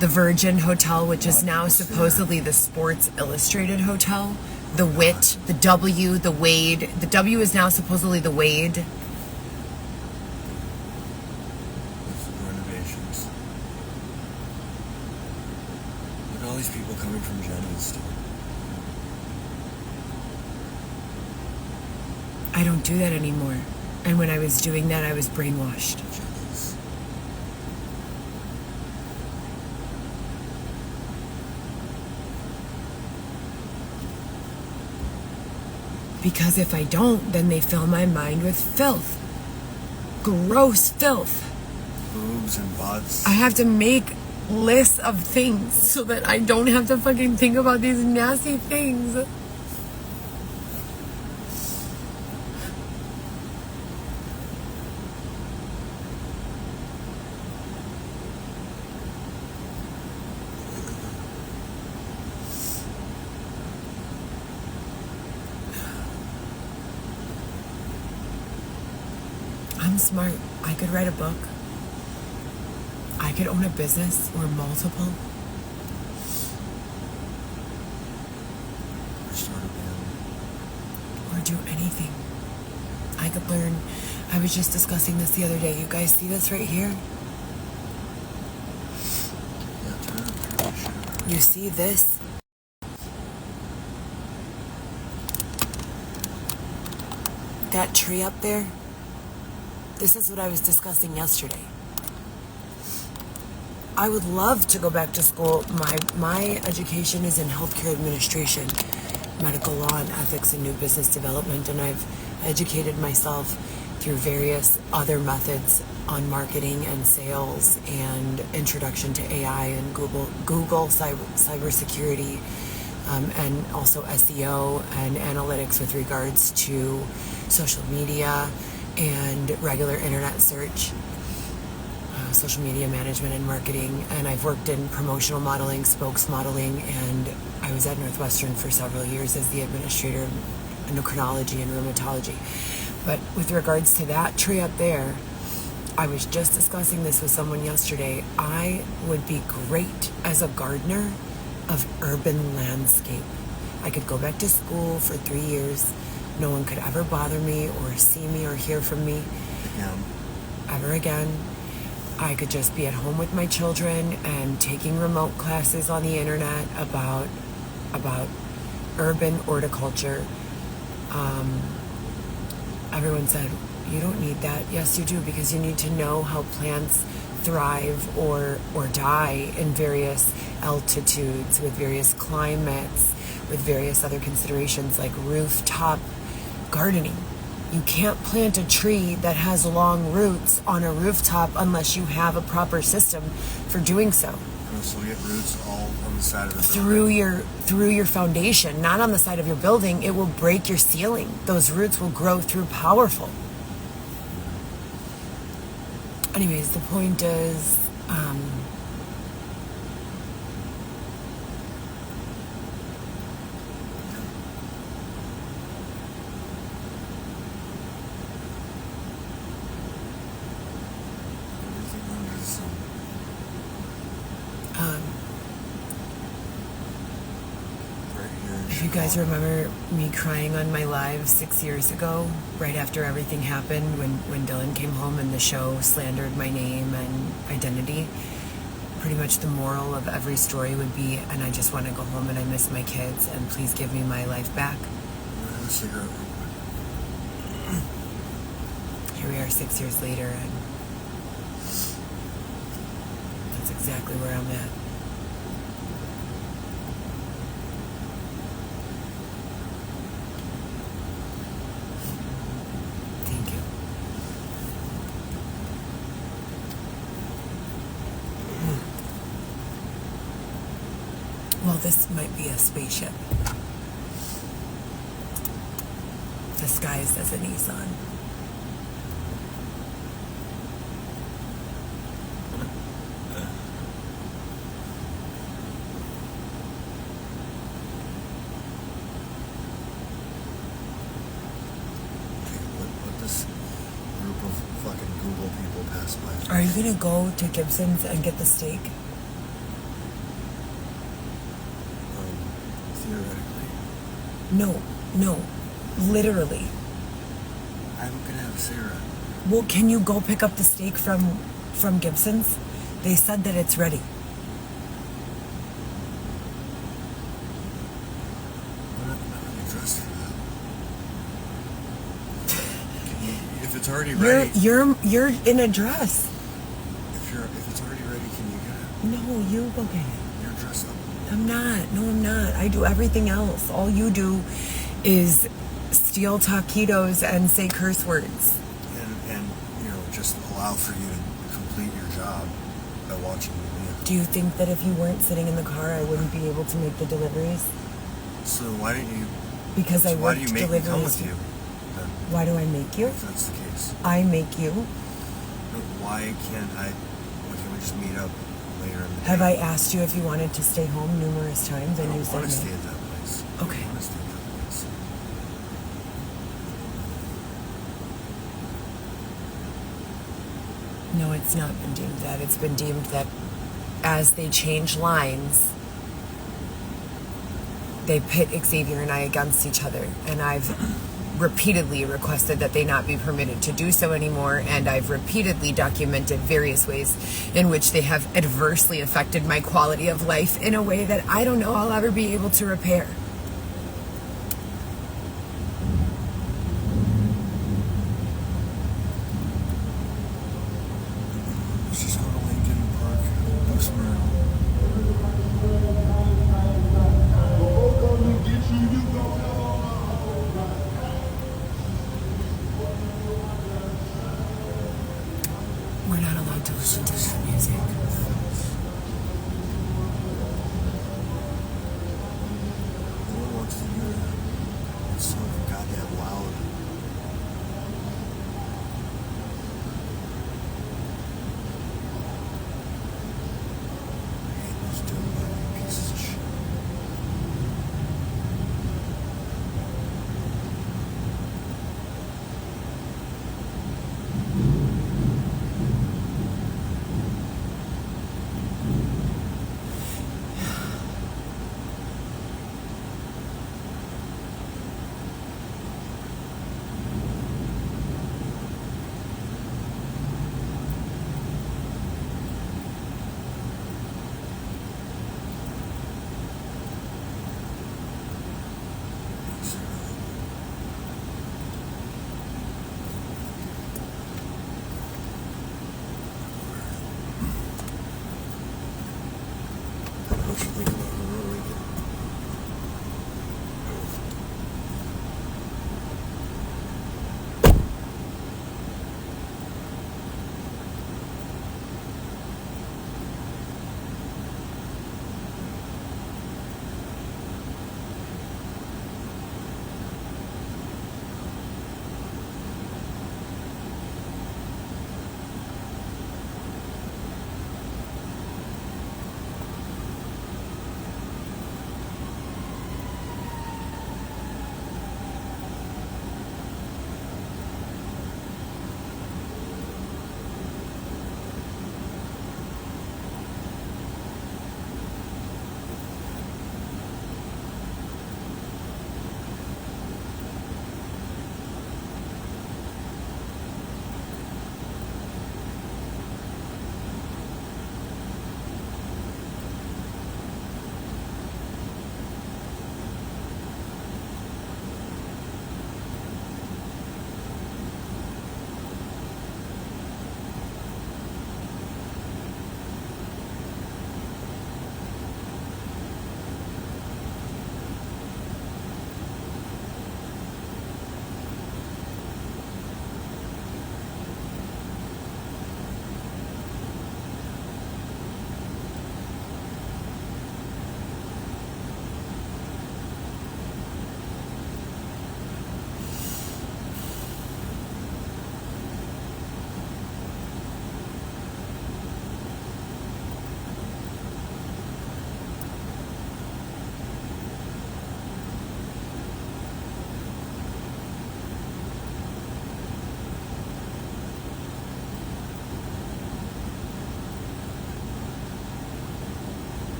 the Virgin Hotel, which is now supposedly the Sports Illustrated Hotel. The Wit, the W, the Wade. The W is now supposedly the Wade. Renovations. Look at all these people coming from Jennings still. I don't do that anymore. And when I was doing that, I was brainwashed. Jennings. Because if I don't, then they fill my mind with filth. Gross filth. Boobs and butts. I have to make list of things so that I don't have to fucking think about these nasty things. I'm smart. I could write a book. I could own a business or multiple. Or start a band. Or do anything. I could learn. I was just discussing this the other day. You guys see this right here? Yeah, turn it, sure. You see this? That tree up there? This is what I was discussing yesterday. I would love to go back to school. My education is in healthcare administration, medical law and ethics and new business development, and I've educated myself through various other methods on marketing and sales and introduction to AI and Google cybersecurity, and also SEO and analytics with regards to social media and regular internet search, social media management and marketing. And I've worked in promotional modeling, spokes modeling, and I was at Northwestern for several years as the administrator of endocrinology and rheumatology. But with regards to that tree up there, I was just discussing this with someone yesterday. I would be great as a gardener of urban landscape. I could go back to school for 3 years. No one could ever bother me or see me or hear from me ever again. I could just be at home with my children and taking remote classes on the internet about urban horticulture. Everyone said, you don't need that. Yes, you do, because you need to know how plants thrive or die in various altitudes, with various climates, with various other considerations like rooftop gardening. You can't plant a tree that has long roots on a rooftop unless you have a proper system for doing so. So we get roots all on the side of the building. Through your foundation, not on the side of your building. It will break your ceiling. Those roots will grow through powerful. Anyways, the point is, if you guys remember me crying on my live 6 years ago, right after everything happened, when Dylan came home and the show slandered my name and identity, pretty much the moral of every story would be, and I just want to go home and I miss my kids and please give me my life back. Here we are 6 years later, and that's exactly where I'm at. Thank you. Well, this might be a spaceship disguised as a Nissan. Google people pass by. Are you gonna go to Gibson's and get the steak? Theoretically. No, literally. I'm gonna have Sarah. Well, can you go pick up the steak from Gibson's? They said that it's ready. I'm not really dressed for that. If it's already ready. You're in a dress. If it's already ready, can you get it? No, you go get it. You're dressed up. I'm not. No, I'm not. I do everything else. All you do is steal taquitos and say curse words. And just allow for you to complete your job by watching the vehicle. Do you think that if you weren't sitting in the car, I wouldn't be able to make the deliveries? So why didn't you? Because I Why worked do you make deliveries. me come with you? Then, Why do I make you? if that's the case. I make you. But why can't we just meet up later in the day? Have I asked you if you wanted to stay home numerous times and I you don't said want to no? stay at that place. Okay. I don't want to stay at that place. No, it's not been deemed that. It's been deemed that as they change lines, they pit Xavier and I against each other. And I've repeatedly requested that they not be permitted to do so anymore. And I've repeatedly documented various ways in which they have adversely affected my quality of life in a way that I don't know I'll ever be able to repair. Let's just go to Lincoln Park, do some around. We're not allowed to listen to that music. No one wants to hear that. It's so goddamn loud. I hate those dumb pieces of shit. What you think about Lincoln?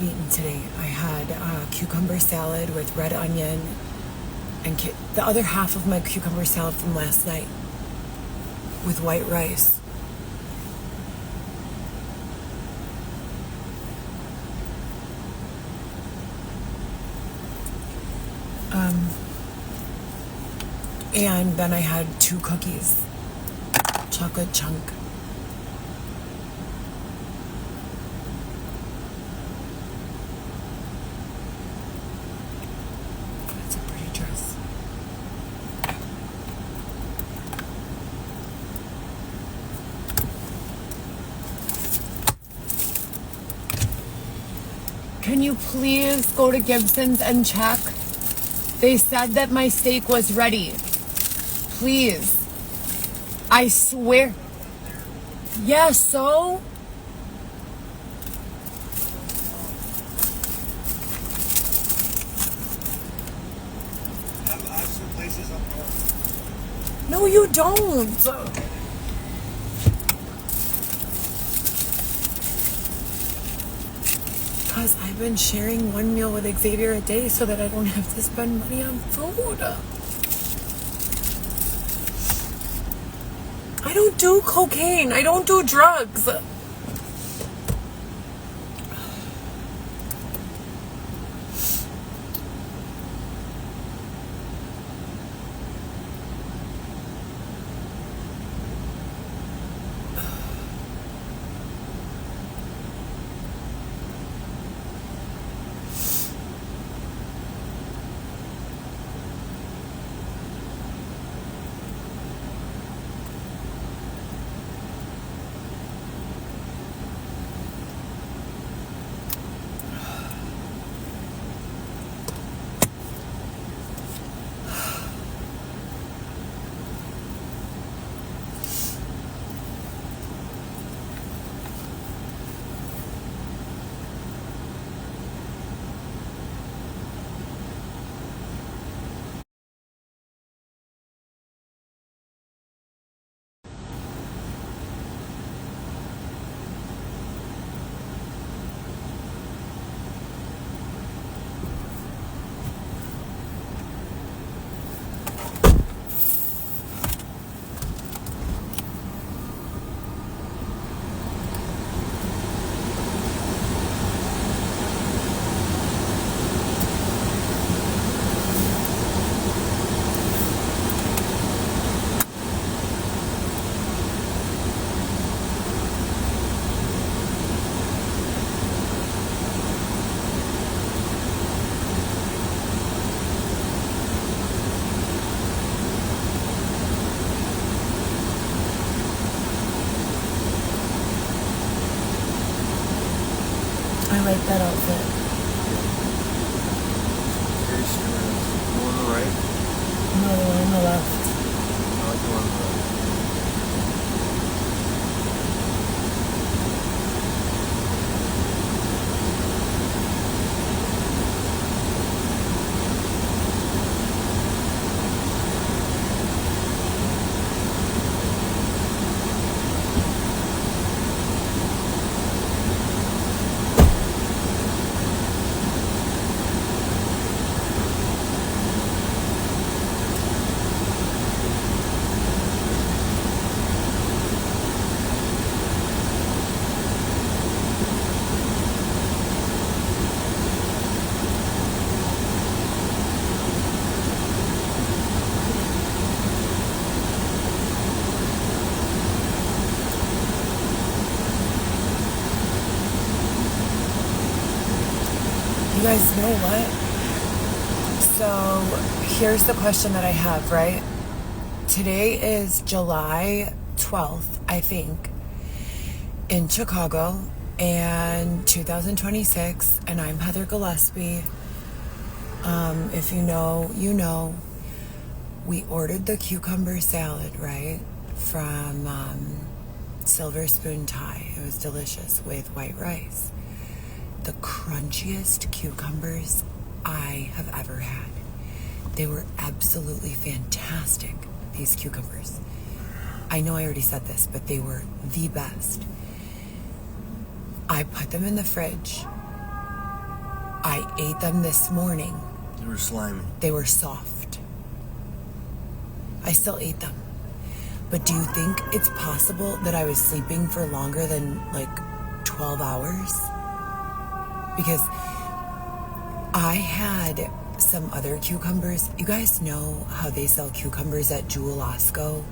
Eaten today. I had cucumber salad with red onion and the other half of my cucumber salad from last night with white rice. And then I had 2 cookies. Chocolate chunk. That's a pretty dress. Can you please go to Gibson's and check? They said that my steak was ready. Please. I swear. Yeah, so? I have some places up north. No, you don't. Because I've been sharing 1 meal with Xavier a day so that I don't have to spend money on food. I don't do cocaine. I don't do drugs. I like that outfit. Very similar. The one on the right? No, the one on the left. I like the one on the right. You guys know what? So here's the question that I have, right? Today is July 12th, I think, in Chicago, and 2026, and I'm Heather Gillespie. If you know, you know. We ordered the cucumber salad, right, from Silver Spoon Thai. It was delicious with white rice. The crunchiest cucumbers I have ever had. They were absolutely fantastic, these cucumbers. I know I already said this, but they were the best. I put them in the fridge. I ate them this morning. They were slimy. They were soft. I still ate them. But do you think it's possible that I was sleeping for longer than like 12 hours? Because I had some other cucumbers. You guys know how they sell cucumbers at Gillespie?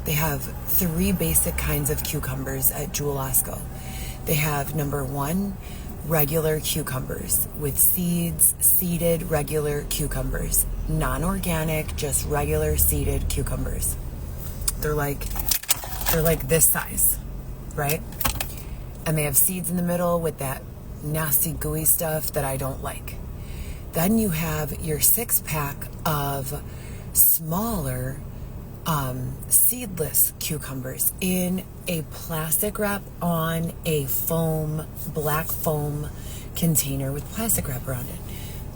They have 3 basic kinds of cucumbers at Gillespie. They have number 1, regular cucumbers with seeds, seeded regular cucumbers. Non-organic, just regular seeded cucumbers. They're like this size, right? And they have seeds in the middle with that nasty gooey stuff that I don't like. Then you have your 6-pack of smaller seedless cucumbers in a plastic wrap on a black foam container with plastic wrap around it.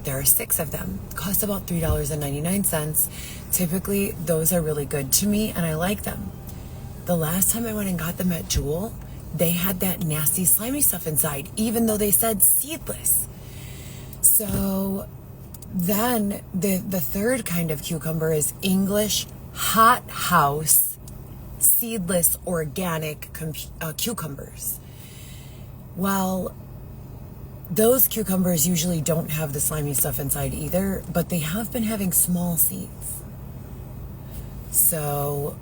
There are 6 of them. Cost about $3.99. Typically, those are really good to me, and I like them. The last time I went and got them at Jewel, they had that nasty slimy stuff inside, even though they said seedless. So then the 3rd kind of cucumber is English hot house seedless organic cucumbers. Well, those cucumbers usually don't have the slimy stuff inside either, but they have been having small seeds. So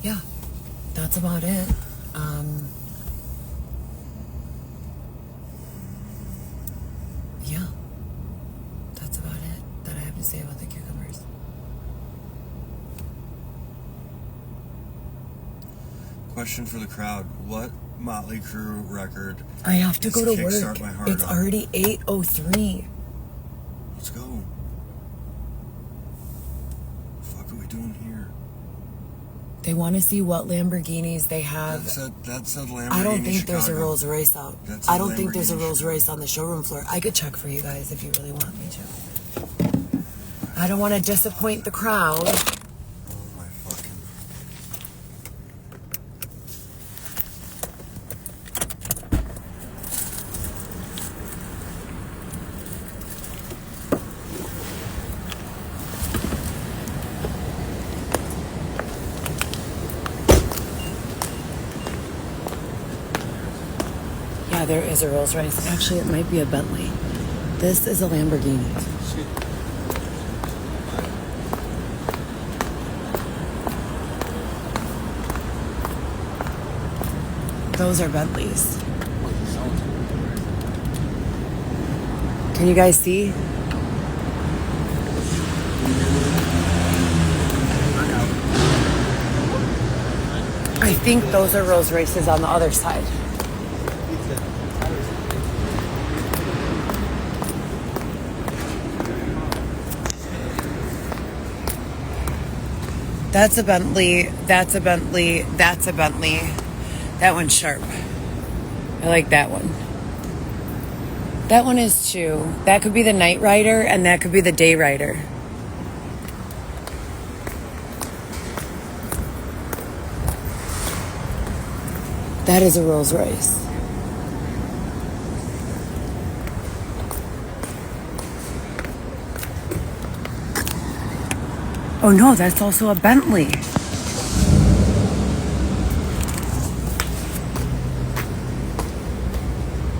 yeah, that's about it. Yeah, that's about it that I have to say about the cucumbers. Question for the crowd: what Motley Crue record? I have to go to work. Kickstart My Heart It's on? already 8:03. Let's go. What the fuck are we doing here? They want to see what Lamborghinis they have. That's a Lamborghini. I don't think there's a Chicago. Rolls Royce out. That's a I don't think there's a Lamborghini Rolls Chicago. Royce on the showroom floor. I could check for you guys if you really want me to. I don't want to disappoint the crowd. Oh my fucking. Yeah, there is a Rolls Royce. Actually, it might be a Bentley. This is a Lamborghini. Those are Bentleys. Can you guys see? I think those are Rolls Royces on the other side. That's a Bentley, that's a Bentley, that's a Bentley. That one's sharp. I like that one. That one is too. That could be the Night Rider and that could be the Day Rider. That is a Rolls Royce. Oh no, that's also a Bentley.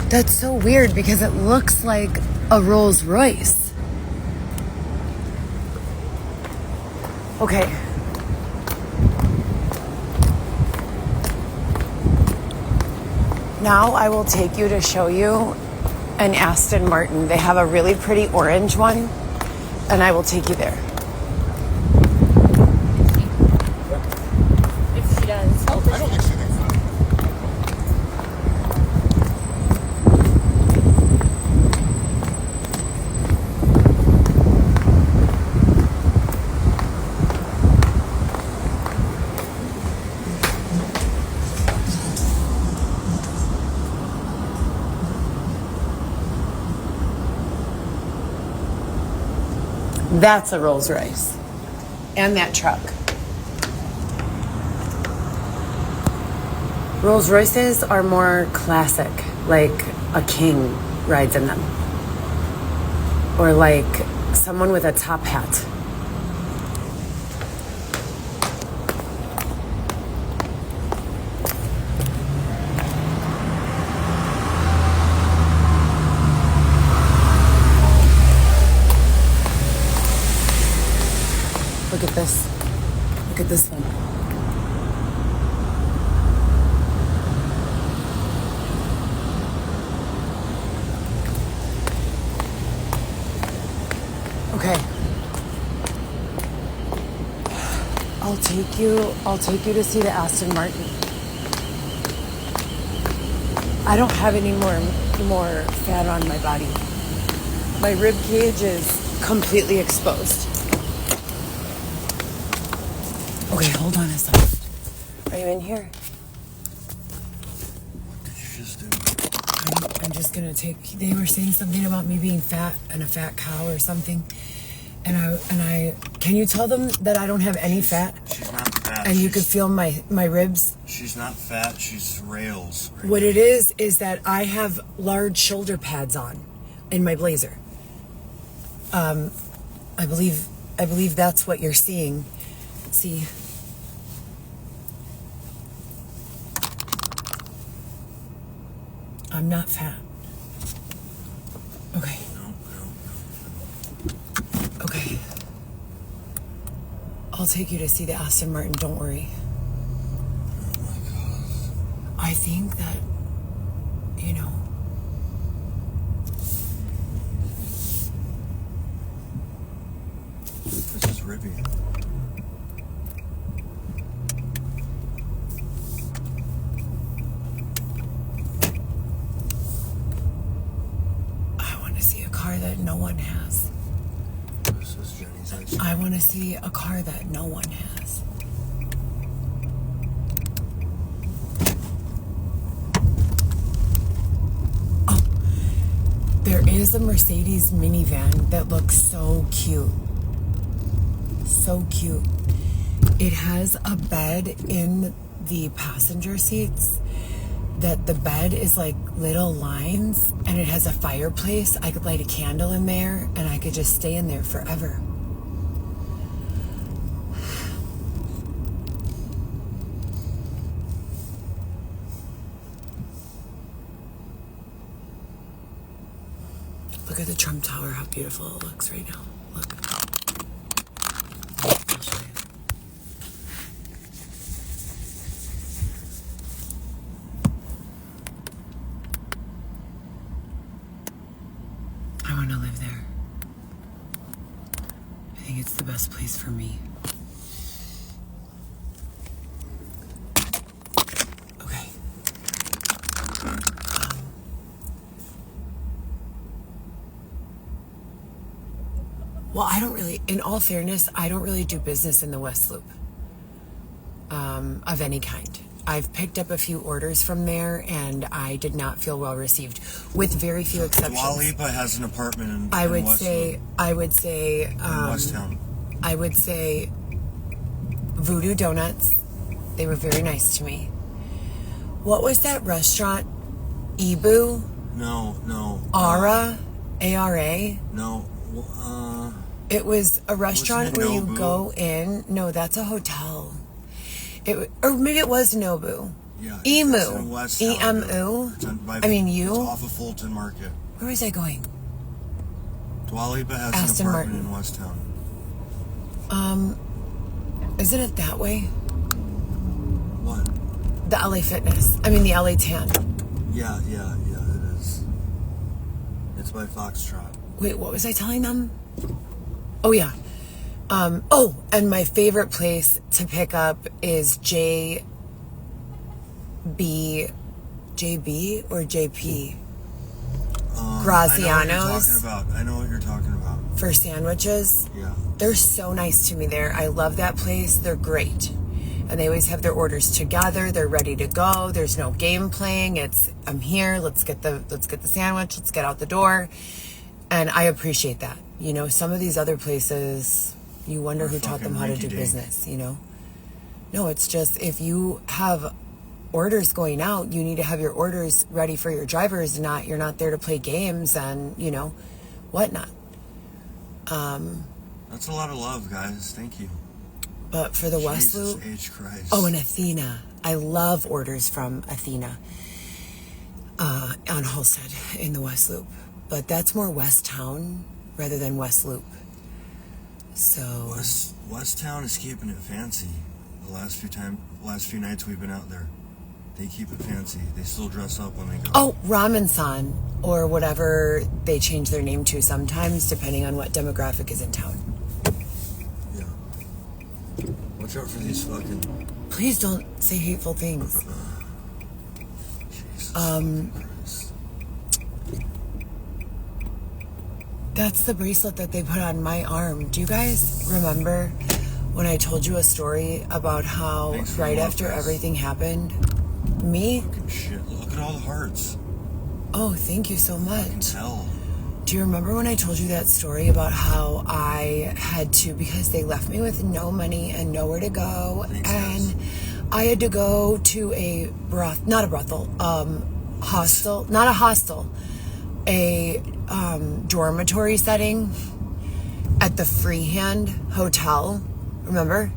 That's so weird because it looks like a Rolls Royce. Okay. Now I will take you to show you an Aston Martin. They have a really pretty orange one, and I will take you there. If she does. I don't think so. That's a Rolls Royce. And that truck. Rolls Royces are more classic, like a king rides in them. Or like someone with a top hat. Look at this. Look at this one. Okay. I'll take you to see the Aston Martin. I don't have any more fat on my body. My rib cage is completely exposed. Okay, hold on a second. Are you in here? What did you just do? I'm just gonna take. They were saying something about me being fat and a fat cow or something. And I can you tell them that I don't have any fat? She's not fat. And you could feel my ribs? She's not fat, she's rails. Right What now. it is that I have large shoulder pads on in my blazer. I believe that's what you're seeing. See? I'm not fat. Okay. No. Okay. I'll take you to see the Aston Martin, don't worry. Oh my God. I think that, you know, This is ripping. I want to see a car that no one has. This is Jenny's ice cream. I want to see a car that no one has. Oh, there is a Mercedes minivan that looks so cute. So cute. It has a bed in the passenger seats that the bed is like little lines, and it has a fireplace. I could light a candle in there and I could just stay in there forever. Look at the Trump Tower, how beautiful it looks right now. Look. I'll show you. I want to live there. I think it's the best place for me. Okay. Well, I don't really, in all fairness, I don't really do business in the West Loop of any kind. I've picked up a few orders from there, and I did not feel well received, with very few exceptions. Dua Lipa has an apartment in I would West say, Loop, I would say, in West Town. I would say Voodoo Donuts. They were very nice to me. What was that restaurant? Ibu? No. Ara? A-R-A? No. It was a restaurant Wasn't it where you Nobu? go in. No, that's a hotel. Or maybe it was Nobu. Yeah. Emu. It's in West Town, E-M-U. It's I mean, you. It's off of Fulton Market. Where was I going? Dua Lipa has Aston an apartment Martin. in West Town. Isn't it that way? What? The LA Fitness. I mean, the LA Tan. Yeah, it is. It's by Foxtrot. Wait, what was I telling them? Oh, yeah. And my favorite place to pick up is JB or JP? Graziano's I know what you're talking about. for sandwiches. Yeah. They're so nice to me there. I love that place. They're great. And they always have their orders together. They're ready to go. There's no game playing. It's, I'm here. Let's get the sandwich. Let's get out the door. And I appreciate that. You know, some of these other places, you wonder who taught them how to do rinky-dink. business, you know? No, it's just if you have orders going out, you need to have your orders ready for your drivers. You're not there to play games and, you know, whatnot. That's a lot of love, guys. Thank you. But for the West Jesus Loop, H. Christ. oh, and Athena. I love orders from Athena on Halstead in the West Loop. But that's more West Town rather than West Loop. So West Town is keeping it fancy. The last few nights we've been out there, they keep it fancy. They still dress up when they go. Oh, Ramen-san, or whatever they change their name to sometimes, depending on what demographic is in town. Yeah. Watch out for these fucking... Please don't say hateful things. Jesus Christ. That's the bracelet that they put on my arm. Do you guys remember when I told you a story about how right after everything happened, me? Fucking shit. Look at all the hearts. Oh, thank you so much. I can tell. Do you remember when I told you that story about how I had to, because they left me with no money and nowhere to go, and I had to go to a not a brothel, hostel, not a hostel, a dormitory setting at the Freehand Hotel, remember?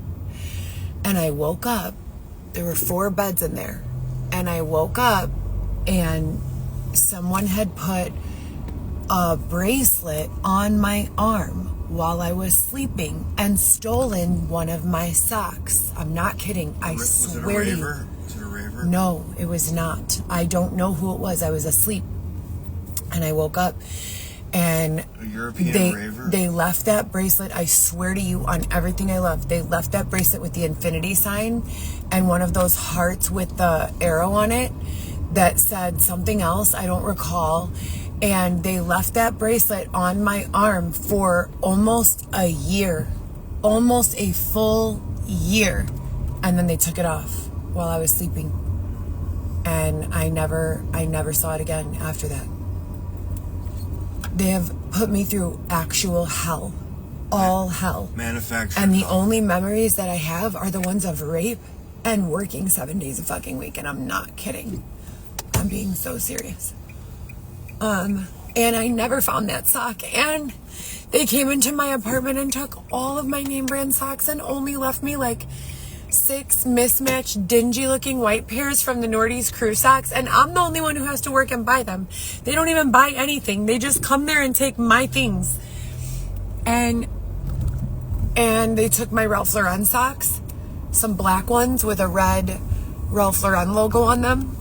And I woke up, there were 4 beds in there, and I woke up and someone had put a bracelet on my arm while I was sleeping and stolen one of my socks. I'm not kidding. I swear to you. Was it a raver? No, it was not. I don't know who it was. I was asleep. And I woke up and a European raver? They left that bracelet, I swear to you, on everything I love. They left that bracelet with the infinity sign and one of those hearts with the arrow on it that said something else, I don't recall. And they left that bracelet on my arm for almost a year, almost a full year. And then they took it off while I was sleeping. And I never saw it again after that. They have put me through actual hell, all hell. Manufactured. And the only memories that I have are the ones of rape and working 7 days a fucking week. And I'm not kidding. I'm being so serious. And I never found that sock. And they came into my apartment and took all of my name brand socks and only left me like 6 mismatched, dingy looking white pairs from the Nordies crew socks. And I'm the only one who has to work and buy them. They don't even buy anything. They just come there and take my things. And they took my Ralph Lauren socks, some black ones with a red Ralph Lauren logo on them.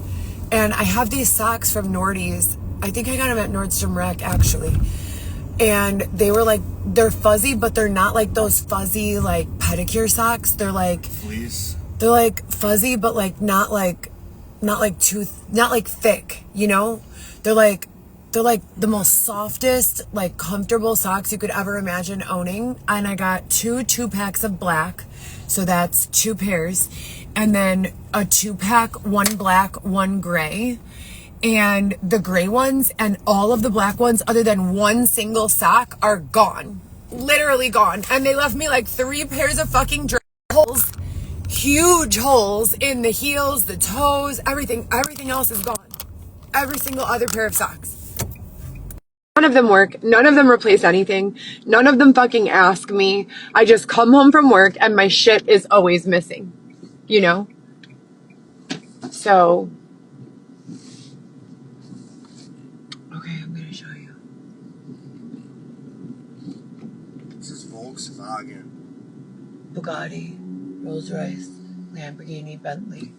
And I have these socks from Nordies. I think I got them at Nordstrom Rack, actually. And they were like, they're fuzzy, but they're not like those fuzzy, like, pedicure socks. They're like... Fleece? They're like fuzzy, but like not thick, you know? They're like the most softest, like, comfortable socks you could ever imagine owning. And I got 2 packs of black. So that's 2 pairs. And then a 2-pack, 1 black, 1 gray. And the gray ones and all of the black ones, other than 1 single sock, are gone. Literally gone. And they left me like 3 pairs of fucking holes. Huge holes in the heels, the toes, everything. Everything else is gone. Every single other pair of socks. None of them work. None of them replace anything. None of them fucking ask me. I just come home from work and my shit is always missing. You know? So... okay, I'm gonna show you. This is Volkswagen. Bugatti, Rolls Royce, Lamborghini, Bentley.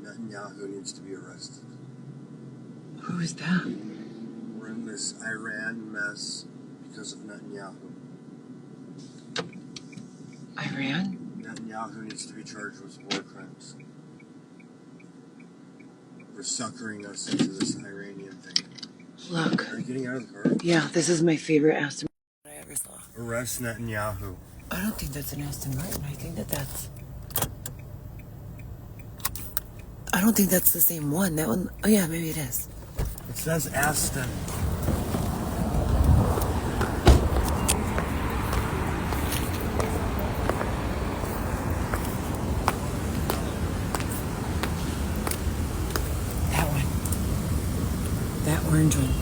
Netanyahu needs to be arrested. Who is that? We're in this Iran mess because of Netanyahu. Iran? Netanyahu needs to be charged with war crimes for suckering us into this Iranian thing. Look. Are you getting out of the car? Yeah, this is my favorite Aston Martin I ever saw. Arrest Netanyahu. I don't think that's an Aston Martin. I think that's... I don't think that's the same one. That one... oh yeah, maybe it is. It says Aston. That one. That orange one.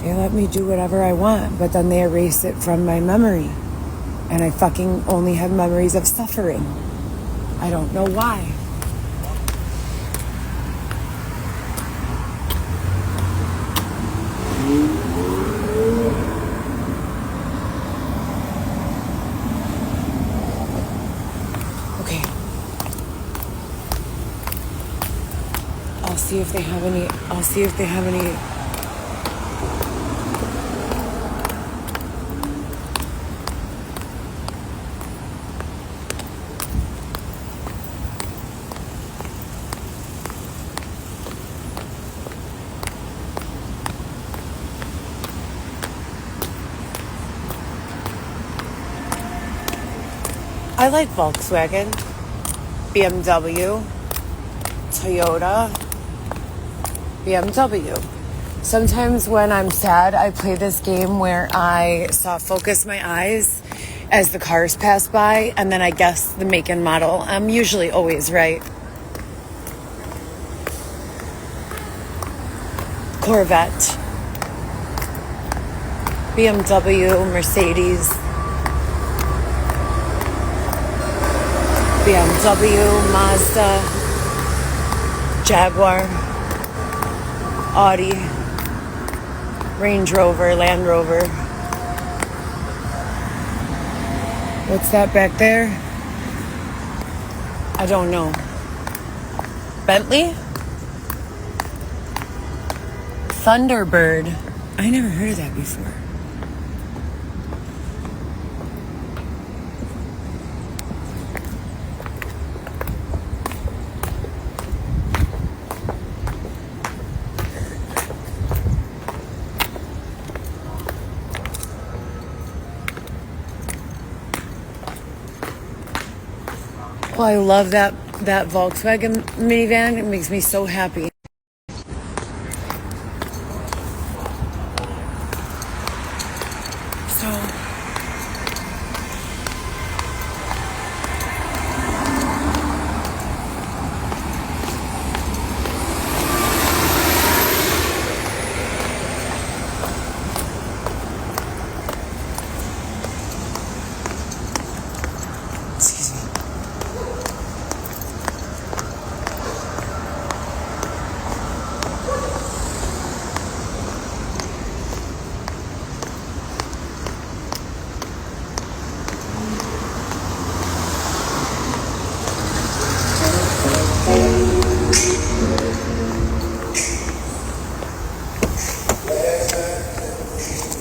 They let me do whatever I want, but then they erase it from my memory. And I fucking only have memories of suffering. I don't know why. Okay. I'll see if they have any. I like Volkswagen, BMW, Toyota, BMW. Sometimes when I'm sad, I play this game where I focus my eyes as the cars pass by, and then I guess the make and model. I'm usually always right. Corvette, BMW, Mercedes, BMW, Mazda, Jaguar, Audi, Range Rover, Land Rover. What's that back there? I don't know. Bentley? Thunderbird. I never heard of that before. Well, I love that Volkswagen minivan. It makes me so happy. So, excuse me.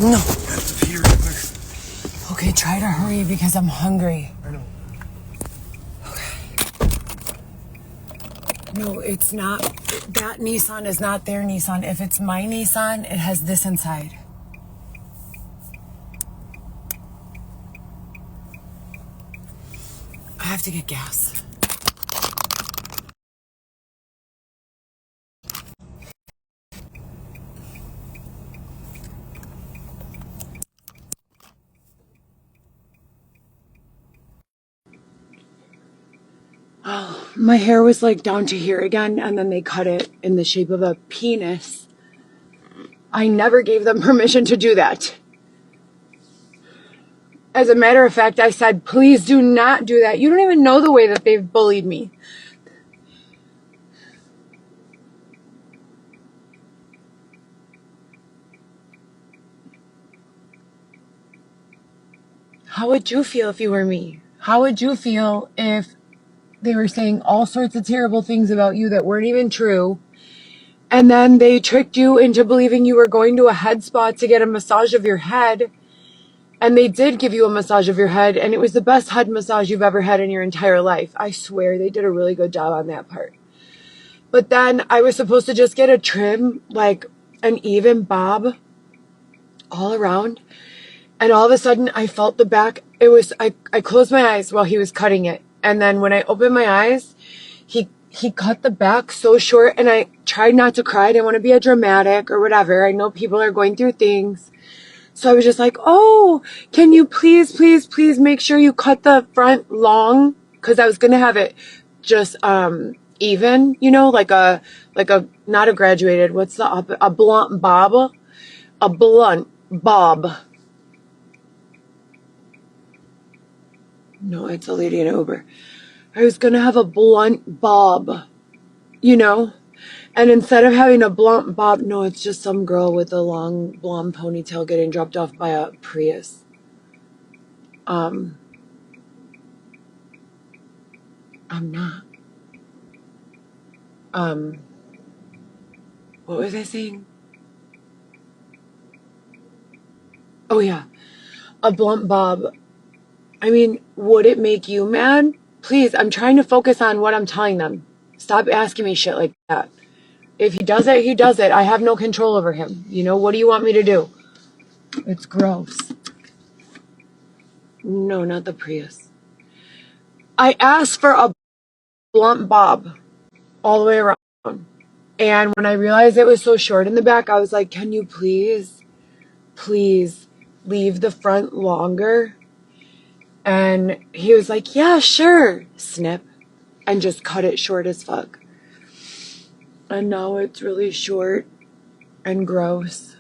No. I have to pee real quick. Okay, try to hurry because I'm hungry. I know. No, it's not. That Nissan is not their Nissan. If it's my Nissan, it has this inside. I have to get gas. Oh, my hair was like down to here again, and then they cut it in the shape of a penis. I never gave them permission to do that. As a matter of fact, I said, please do not do that. You don't even know the way that they've bullied me. How would you feel if you were me? How would you feel if they were saying all sorts of terrible things about you that weren't even true, and then they tricked you into believing you were going to a head spa to get a massage of your head, and they did give you a massage of your head, and it was the best head massage you've ever had in your entire life. I swear they did a really good job on that part. But then I was supposed to just get a trim, like an even bob all around. And all of a sudden I felt the back. I closed my eyes while he was cutting it. And then when I opened my eyes, he cut the back so short, and I tried not to cry. I didn't want to be a dramatic or whatever. I know people are going through things. So I was just like, oh, can you please make sure you cut the front long? Cause I was going to have it just, even, like a, not a graduated, a blunt bob. a blunt bob. No, it's a lady in Uber. I was gonna have a blunt bob, you know? And instead of having a blunt bob, no, it's just some girl with a long blonde ponytail getting dropped off by a Prius. I'm not. What was I saying? Oh yeah, a blunt bob. I mean, would it make you mad? Please, I'm trying to focus on what I'm telling them. Stop asking me shit like that. If he does it, he does it. I have no control over him. You know, what do you want me to do? It's gross. No, not the Prius. I asked for a blunt bob all the way around. And when I realized it was so short in the back, I was like, can you please leave the front longer? And he was like, yeah, sure. Snip. And just cut it short as fuck. And now it's really short and gross.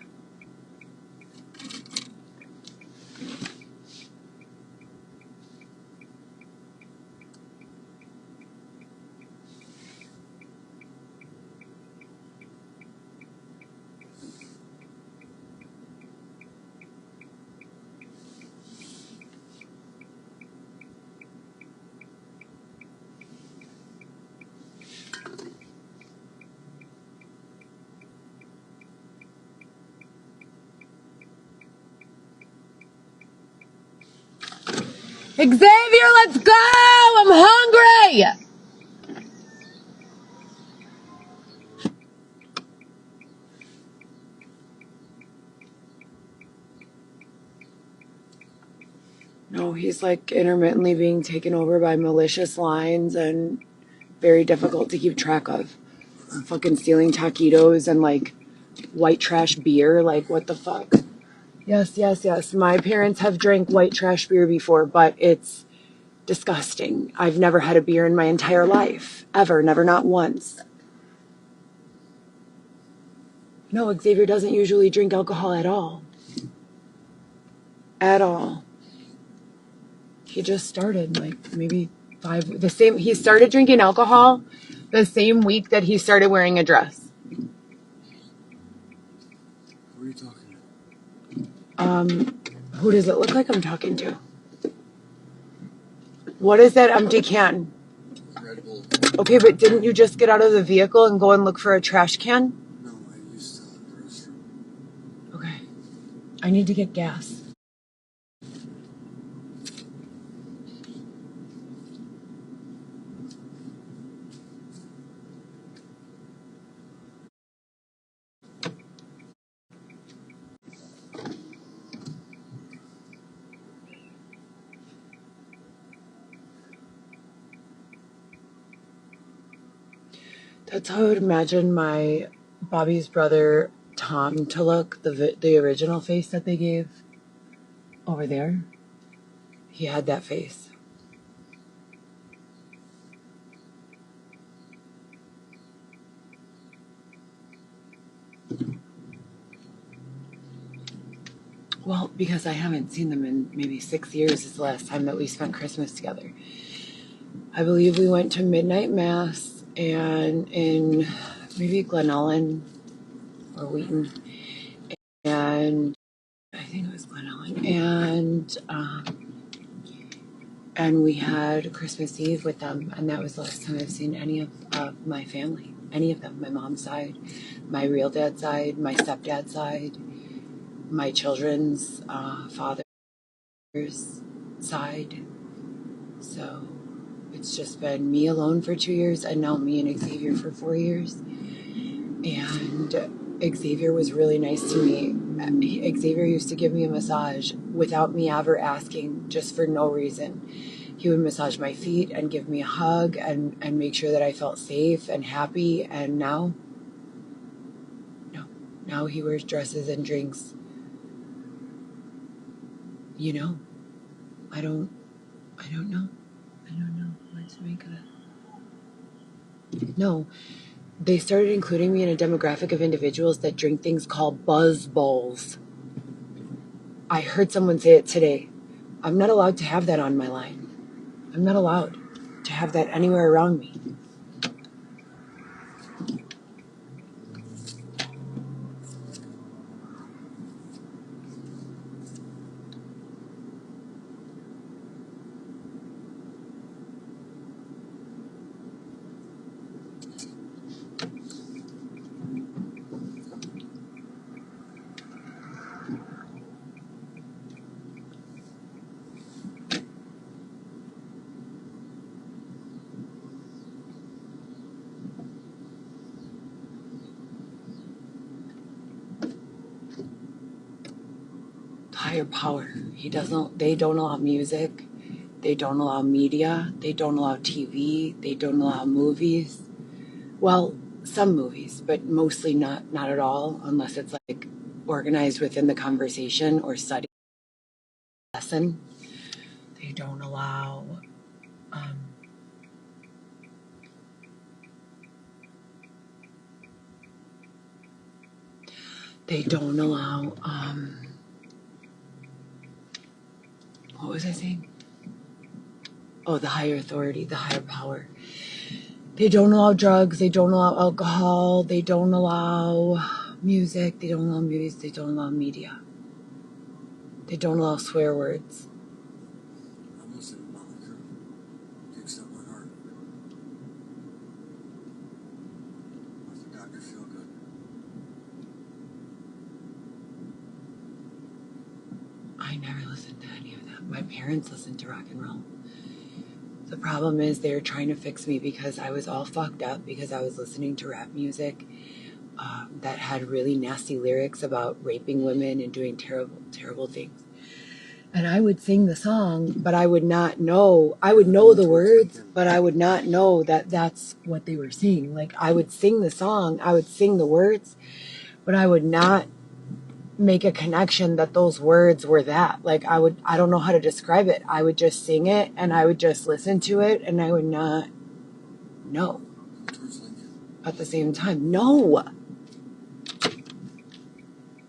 Xavier, let's go! I'm hungry! No, he's like intermittently being taken over by malicious lines and very difficult to keep track of. I'm fucking stealing taquitos and like white trash beer. Like, what the fuck? Yes. My parents have drank white trash beer before, but it's disgusting. I've never had a beer in my entire life. Ever. Never, not once. No, Xavier doesn't usually drink alcohol at all. At all. He just started, like, maybe he started drinking alcohol the same week that he started wearing a dress. Who are you talking to? Who does it look like I'm talking to? What is that empty can? Red Bull. Okay, but didn't you just get out of the vehicle and go and look for a trash can? No, I used the restroom. Okay. I need to get gas. That's how I would imagine my Bobby's brother Tom to look, the original face that they gave over there. He had that face. Well, because I haven't seen them in maybe 6 years is the last time that we spent Christmas together. I believe we went to midnight mass and in maybe Glen Ellen or Wheaton, and I think it was Glen Ellen, and we had Christmas Eve with them, and that was the last time I've seen any of my family, any of them, my mom's side, my real dad's side, my stepdad's side, my children's father's side. So it's just been me alone for 2 years, and now me and Xavier for 4 years. And Xavier was really nice to me. Xavier used to give me a massage without me ever asking, just for no reason. He would massage my feet and give me a hug and make sure that I felt safe and happy. And now, no. Now he wears dresses and drinks. You know, I don't know. I don't know what to make of it. No, They started including me in a demographic of individuals that drink things called buzz balls. I heard someone say it today. I'm not allowed to have that on my line. I'm not allowed to have that anywhere around me. Higher power. They don't allow music. They don't allow media. They don't allow TV. They don't allow movies. Well, some movies, but mostly not at all, unless it's like organized within the conversation or study lesson. They don't allow what was I saying? Oh, the higher authority, the higher power. They don't allow drugs. They don't allow alcohol. They don't allow music. They don't allow movies. They don't allow media. They don't allow swear words. I'm listening to Monica. Kicks up my heart. What's the doctor feel good? I never listened to any of that. My parents listened to rock and roll. The problem is they're trying to fix me because I was all fucked up because I was listening to rap music that had really nasty lyrics about raping women and doing terrible, terrible things. And I would sing the song, but I would not know. I would know the words, but I would not know that that's what they were singing. Like, I would sing the song, I would sing the words, but I would not make a connection that those words were that. Like, I don't know how to describe it. I would just sing it and I would just listen to it and I would not know at the same time. No.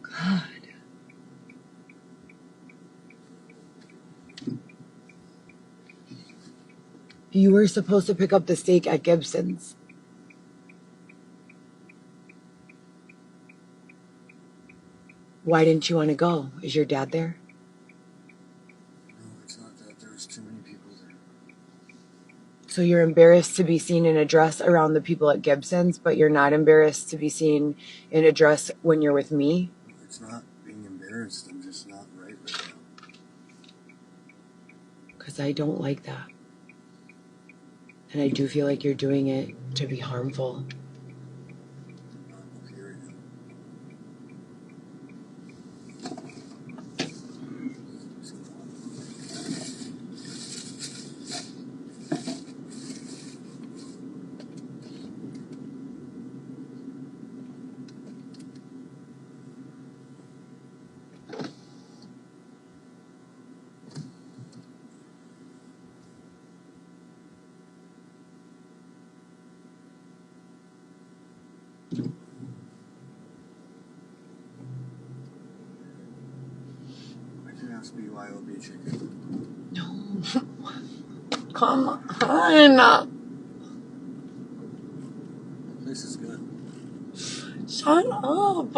God. You were supposed to pick up the steak at Gibson's. Why didn't you want to go? Is your dad there? No, it's not that. There's too many people there. So you're embarrassed to be seen in a dress around the people at Gibson's, but you're not embarrassed to be seen in a dress when you're with me? It's not being embarrassed. I'm just not right now. Because I don't like that. And I do feel like you're doing it to be harmful. I'm okay right now. I can ask BYOB chicken. No. Come on. This is good. Shut up.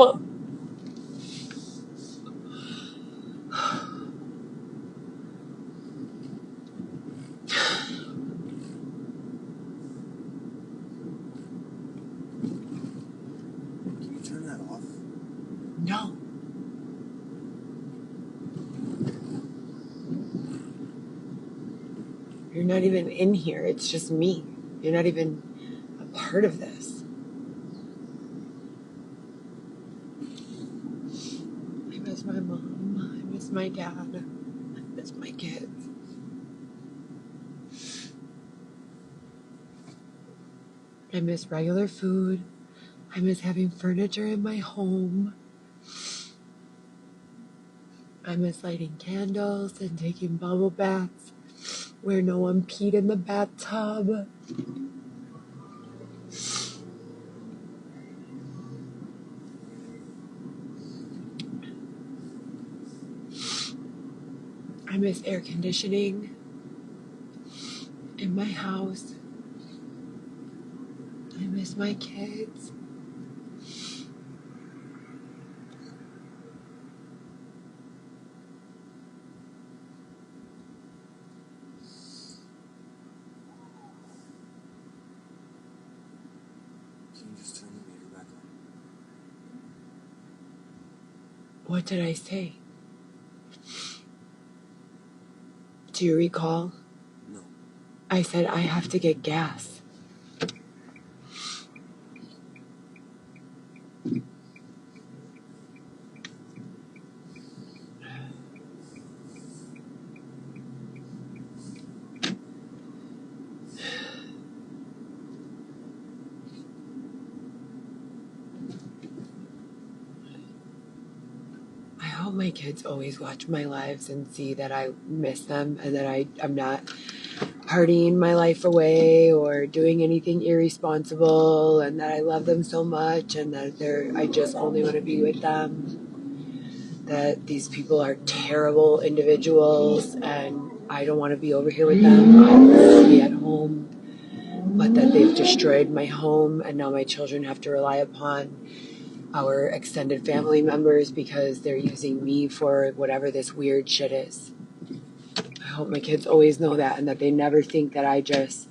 Can you turn that off? No. You're not even in here. It's just me. You're not even a part of this. I miss my mom. I miss my dad. I miss my kids. I miss regular food. I miss having furniture in my home. I miss lighting candles and taking bubble baths where no one peed in the bathtub. I miss air conditioning in my house. I miss my kids. Can you just turn the meter back on? What did I say? Do you recall? No. I said I have to get gas. I hope my kids always watch my lives and see that I miss them and that I'm not partying my life away or doing anything irresponsible, and that I love them so much and that I just only want to be with them. That these people are terrible individuals and I don't want to be over here with them. I want to be at home, but that they've destroyed my home and now my children have to rely upon our extended family members because they're using me for whatever this weird shit is. I hope my kids always know that and that they never think that I just,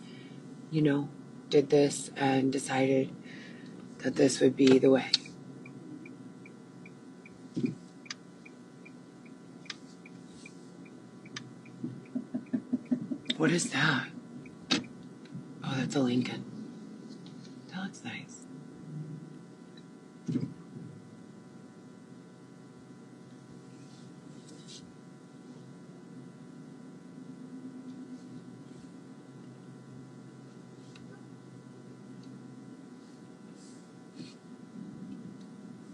did this and decided that this would be the way. What is that? Oh, that's a Lincoln. That looks nice.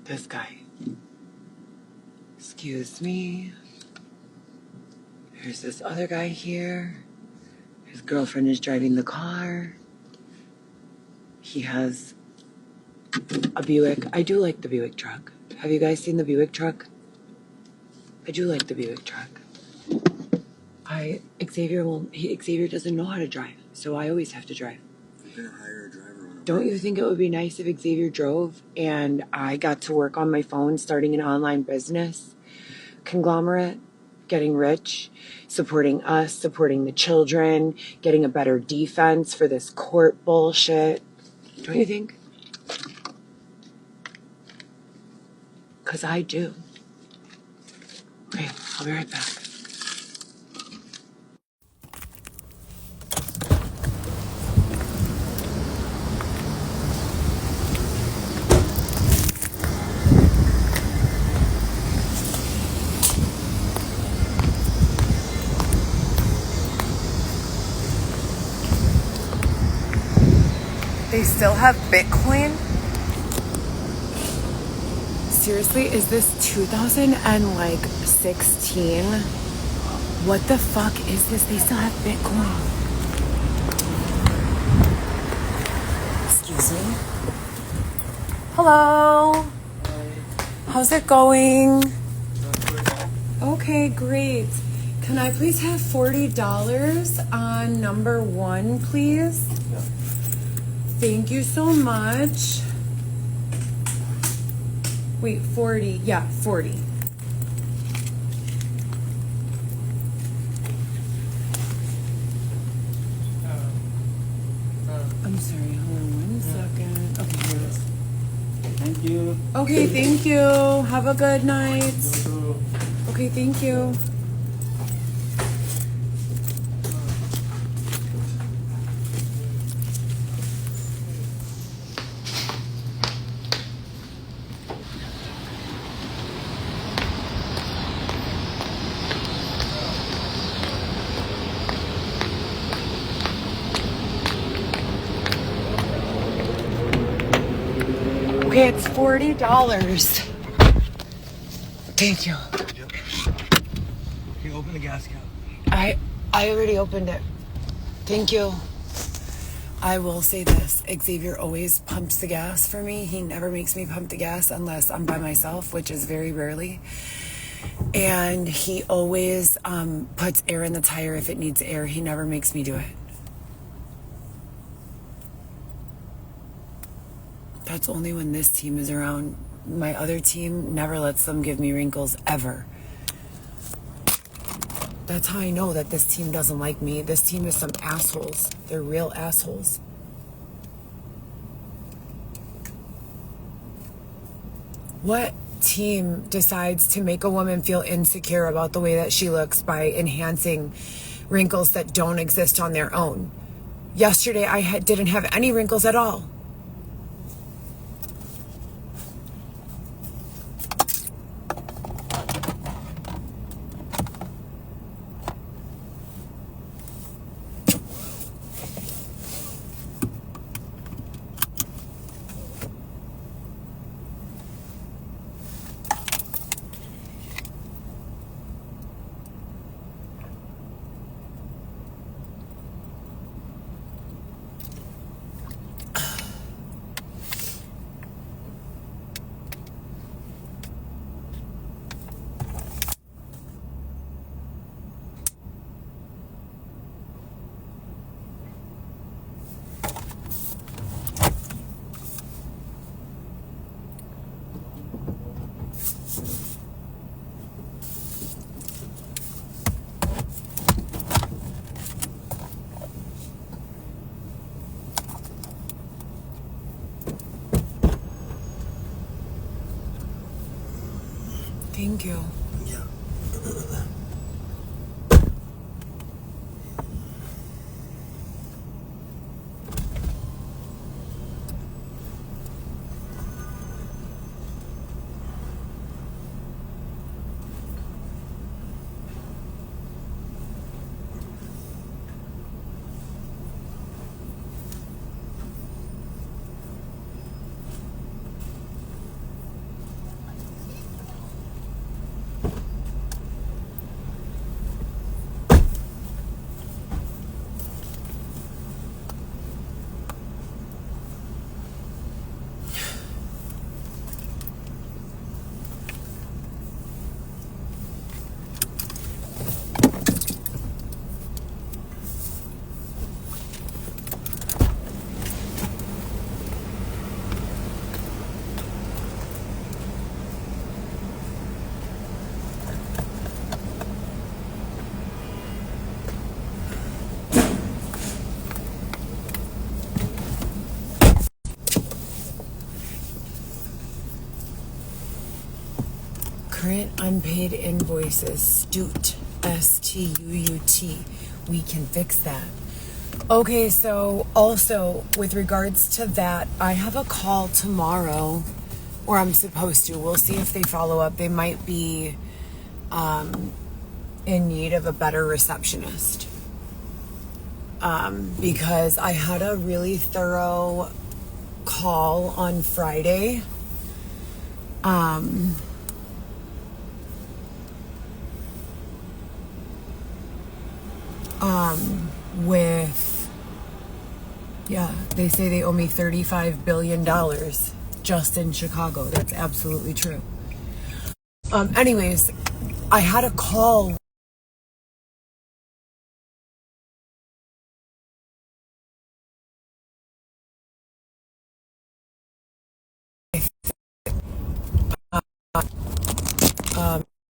This guy. Excuse me. There's this other guy here. His girlfriend is driving the car. He has a Buick. I do like the Buick truck. Have you guys seen the Buick truck? I do like the Buick truck. Xavier doesn't know how to drive, so I always have to drive. You're gonna hire a driver on a Don't you think it would be nice if Xavier drove and I got to work on my phone starting an online business conglomerate, getting rich, supporting us, supporting the children, getting a better defense for this court bullshit? Don't you think? Because I do. Okay, I'll be right back. They still have Bitcoin? Seriously, is this 2016? What the fuck is this? They still have Bitcoin. Excuse me. Hello. How's it going? Okay, great. Can I please have $40 on number 1, please? Yeah. Thank you so much. Wait, 40. Yeah, 40. I'm sorry, hold on 1 second. Okay, here it is. Thank you. Okay, thank you. Have a good night. Okay, thank you. Okay, it's $40. Thank you. Yep. Can you open the gas cap? I already opened it. Thank you. I will say this. Xavier always pumps the gas for me. He never makes me pump the gas unless I'm by myself, which is very rarely. And he always puts air in the tire if it needs air. He never makes me do it. That's only when this team is around. My other team never lets them give me wrinkles, ever. That's how I know that this team doesn't like me. This team is some assholes. They're real assholes. What team decides to make a woman feel insecure about the way that she looks by enhancing wrinkles that don't exist on their own? Yesterday, I didn't have any wrinkles at all. Thank you. Yeah. Current unpaid invoices, Stut, S-T-U-U-T. We can fix that. Okay, so also with regards to that, I have a call tomorrow, or I'm supposed to. We'll see if they follow up. They might be in need of a better receptionist. Because I had a really thorough call on Friday. They say they owe me $35 billion just in Chicago. That's absolutely true. Anyways, I had a call.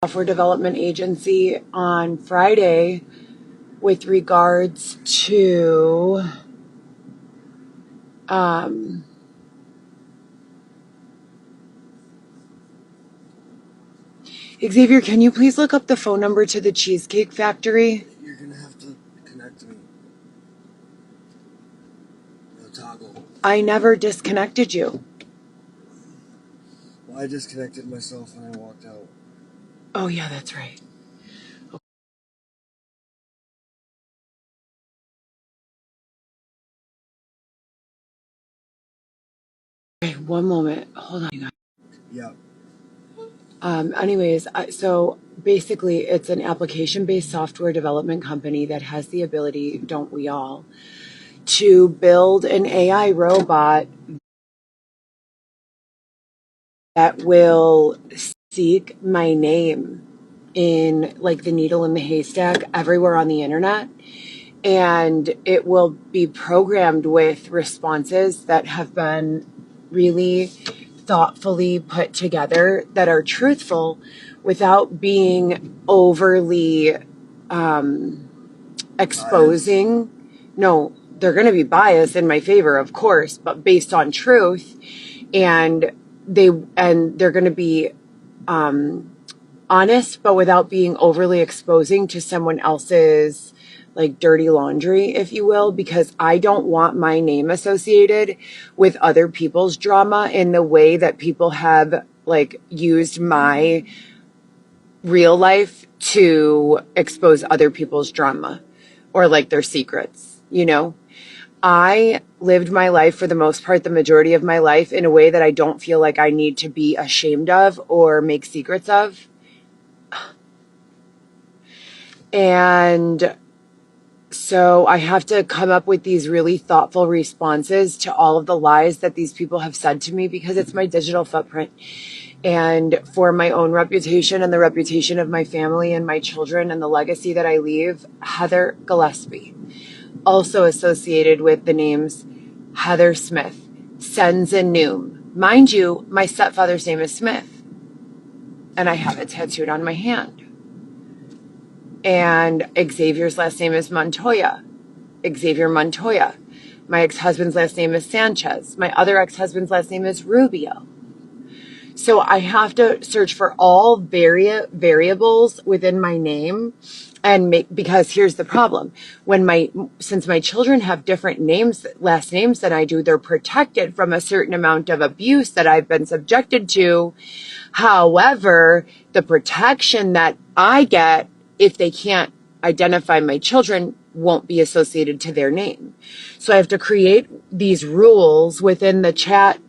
Software development agency on Friday with regards to Xavier, can you please look up the phone number to the Cheesecake Factory? You're gonna have to connect me. The toggle. I never disconnected you. Well, I disconnected myself when I walked out. Oh yeah, that's right. Okay, one moment. Hold on, you guys. Yeah. So basically, it's an application-based software development company that has the ability, don't we all, to build an AI robot that will seek my name. in like the needle in the haystack everywhere on the internet. And it will be programmed with responses that have been really thoughtfully put together that are truthful without being overly exposing. No, they're going to be biased in my favor, of course, but based on truth. And they're going to be honest, but without being overly exposing to someone else's like dirty laundry, if you will, because I don't want my name associated with other people's drama in the way that people have like used my real life to expose other people's drama or like their secrets, you know? I lived my life for the most part, the majority of my life, in a way that I don't feel like I need to be ashamed of or make secrets of. And so I have to come up with these really thoughtful responses to all of the lies that these people have said to me, because it's my digital footprint. And for my own reputation and the reputation of my family and my children and the legacy that I leave, Heather Gillespie, also associated with the names Heather Smith, Sens and Noom. Mind you, my stepfather's name is Smith, and I have it tattooed on my hand. And Xavier's last name is Montoya, Xavier Montoya. My ex-husband's last name is Sanchez. My other ex-husband's last name is Rubio. So I have to search for all variables within my name and because here's the problem. Since my children have different last names than I do, they're protected from a certain amount of abuse that I've been subjected to. However, the protection that I get, if they can't identify my children, won't be associated to their name. So I have to create these rules within the chat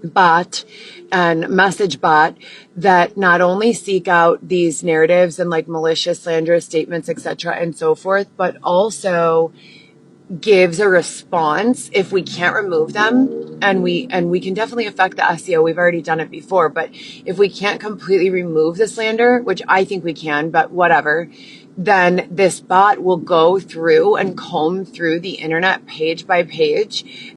bot and message bot that not only seek out these narratives and like malicious, slanderous statements, etc., and so forth, but also gives a response if we can't remove them. And we can definitely affect the SEO. We've already done it before, but if we can't completely remove the slander, which I think we can, but whatever, then this bot will go through and comb through the internet page by page